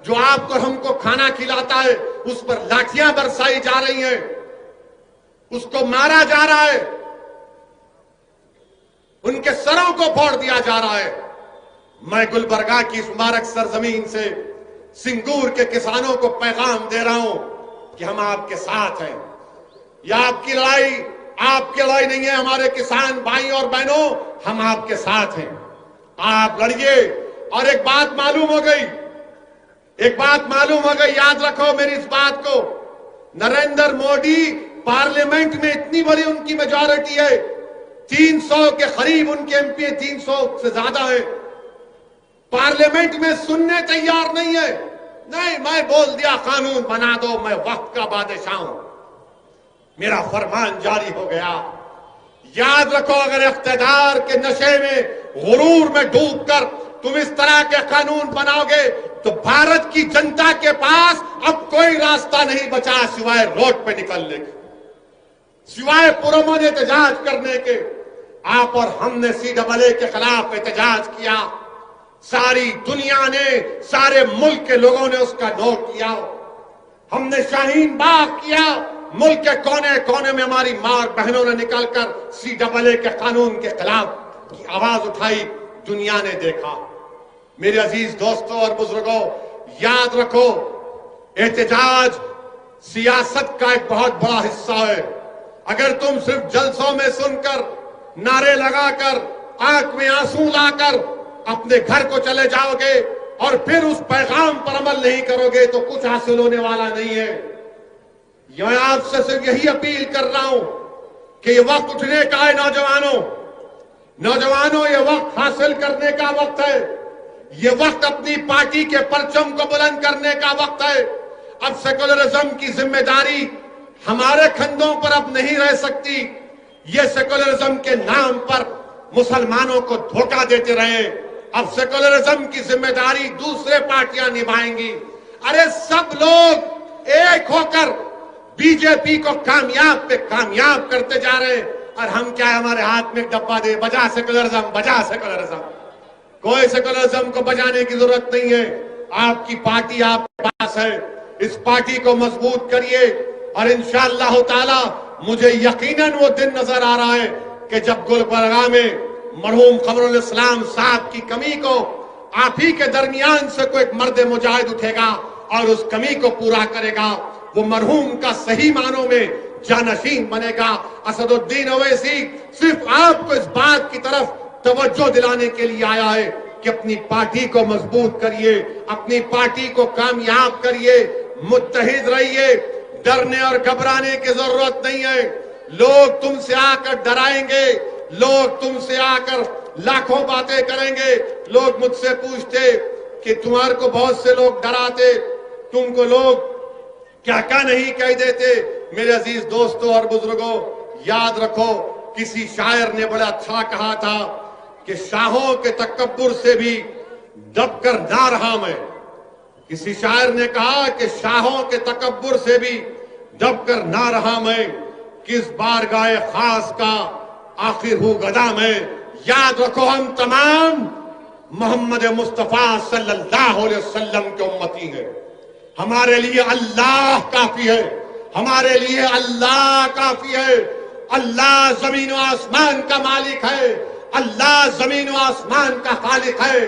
جو آپ کو ہم کو کھانا کھلاتا ہے, اس پر لاٹھیاں برسائی جا رہی ہیں, اس کو مارا جا رہا ہے, ان کے سروں کو پھوڑ دیا جا رہا ہے. میں گلبرگہ کی اس مبارک سرزمین سے سنگور کے کسانوں کو پیغام دے رہا ہوں کہ ہم آپ کے ساتھ ہیں. یہ آپ کی لڑائی نہیں ہے. ہمارے کسان بھائی اور بہنوں, ہم آپ کے ساتھ ہیں. آپ لڑیے. اور ایک بات معلوم ہو گئی, یاد رکھو میری اس بات کو. نریندر مودی پارلیمنٹ میں اتنی بڑی ان کی میجارٹی ہے, 300 کے قریب ان کے ایم پی, 300 سے زیادہ ہے. پارلیمنٹ میں سننے تیار نہیں ہے. نہیں میں بول دیا قانون بنا دو، میں وقت کا بادشاہ ہوں، میرا فرمان جاری ہو گیا۔ یاد رکھو اگر اقتدار کے نشے میں غرور میں ڈوب کر تم اس طرح کے قانون بناؤ گے تو بھارت کی جنتا کے پاس اب کوئی راستہ نہیں بچا سوائے روڈ پہ نکلنے کے، سوائے پرامن احتجاج کرنے کے۔ آپ اور ہم نے CAA کے خلاف احتجاج کیا، ساری دنیا نے، سارے ملک کے لوگوں نے اس کا نوٹ کیا۔ ہم نے شاہین باغ کیا، ملک کے کونے کونے میں ہماری ماں اور بہنوں نے نکل کر CAA کے قانون کے خلاف کی آواز اٹھائی، دنیا نے دیکھا۔ میرے عزیز دوستوں اور بزرگوں، یاد رکھو احتجاج سیاست کا ایک بہت بڑا حصہ ہے۔ اگر تم صرف جلسوں میں سن کر، نعرے لگا کر، آنکھ میں آنسو لا کر اپنے گھر کو چلے جاؤ گے اور پھر اس پیغام پر عمل نہیں کرو گے تو کچھ حاصل ہونے والا نہیں ہے۔ میں آپ سے صرف یہی اپیل کر رہا ہوں کہ یہ وقت اٹھنے کا ہے نوجوانوں، یہ وقت حاصل کرنے کا وقت ہے، یہ وقت اپنی پارٹی کے پرچم کو بلند کرنے کا وقت ہے۔ اب سیکولرزم کی ذمہ داری ہمارے کندھوں پر اب نہیں رہ سکتی۔ یہ سیکولرزم کے نام پر مسلمانوں کو دھوکہ دیتے رہے، اب سیکولرزم کی ذمہ داری دوسرے پارٹیاں نبھائیں گی۔ ارے سب لوگ ایک ہو کر BJP کو کامیاب پہ کامیاب کرتے جا رہے ہیں، اور ہم کیا ہے، ہمارے ہاتھ میں ایک ڈبہ دے، بجا سیکولرزم، بجا سیکولرزم۔ کوئی سیکولرزم کو بجانے کی ضرورت نہیں ہے، آپ کی پارٹی آپ کے پاس ہے، اس پارٹی کو مضبوط کریے، اور انشاءاللہ تعالی مجھے یقیناً وہ دن نظر آ رہا ہے کہ جب گلبرگہ میں مرحوم قمر الاسلام صاحب کی کمی کو آپ ہی کے درمیان سے کوئی ایک مرد مجاہد اٹھے گا اور اس کمی کو پورا کرے گا، وہ مرحوم کا صحیح معنوں میں جانشین بنے گا۔ اسد الدین اویسی صرف آپ کو اس بات کی طرف توجہ دلانے کے لیے آیا ہے کہ اپنی پارٹی کو مضبوط کریے، اپنی پارٹی کو کامیاب کریے، متحد رہیے، ڈرنے اور گھبرانے کی ضرورت نہیں ہے۔ لوگ تم سے آ کر ڈرائیں گے، لوگ تم سے آ کر لاکھوں باتیں کریں گے۔ لوگ مجھ سے پوچھتے کہ تمہارے کو بہت سے لوگ ڈراتے، تم کو لوگ کیا کیا نہیں کہہ دیتے۔ میرے عزیز دوستوں اور بزرگوں، یاد رکھو کسی شاعر نے بڑا اچھا کہا تھا کہ شاہوں کے تکبر سے بھی دب کر نہ رہا میں۔ کسی شاعر نے کہا کہ شاہوں کے تکبر سے بھی دب کر نہ رہا میں، کس بارگاہ خاص کا آخر ہوں گدا میں۔ یاد رکھو ہم تمام محمد مصطفیٰ صلی اللہ علیہ وسلم کے امتی ہیں، ہمارے لیے اللہ کافی ہے، ہمارے لیے اللہ کافی ہے۔ اللہ زمین و آسمان کا مالک ہے، اللہ زمین و آسمان کا خالق ہے،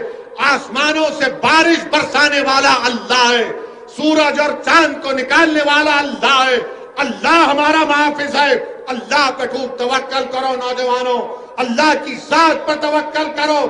آسمانوں سے بارش برسانے والا اللہ ہے، سورج اور چاند کو نکالنے والا اللہ ہے، اللہ ہمارا محافظ ہے۔ اللہ پہ خوب توکل کرو نوجوانوں، اللہ کی ذات پر توکل کرو،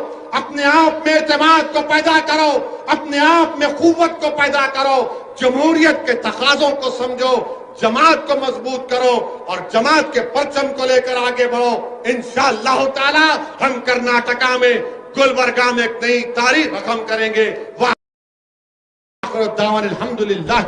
اپنے آپ میں اعتماد کو پیدا کرو، اپنے آپ میں قوت کو پیدا کرو، جمہوریت کے تقاضوں کو سمجھو، جماعت کو مضبوط کرو اور جماعت کے پرچم کو لے کر آگے بڑھو۔ انشاءاللہ تعالی ہم کرناٹکا میں گلبرگہ میں ایک نئی تاریخ رقم کریں گے۔ وآخر دعوانا الحمدللہ۔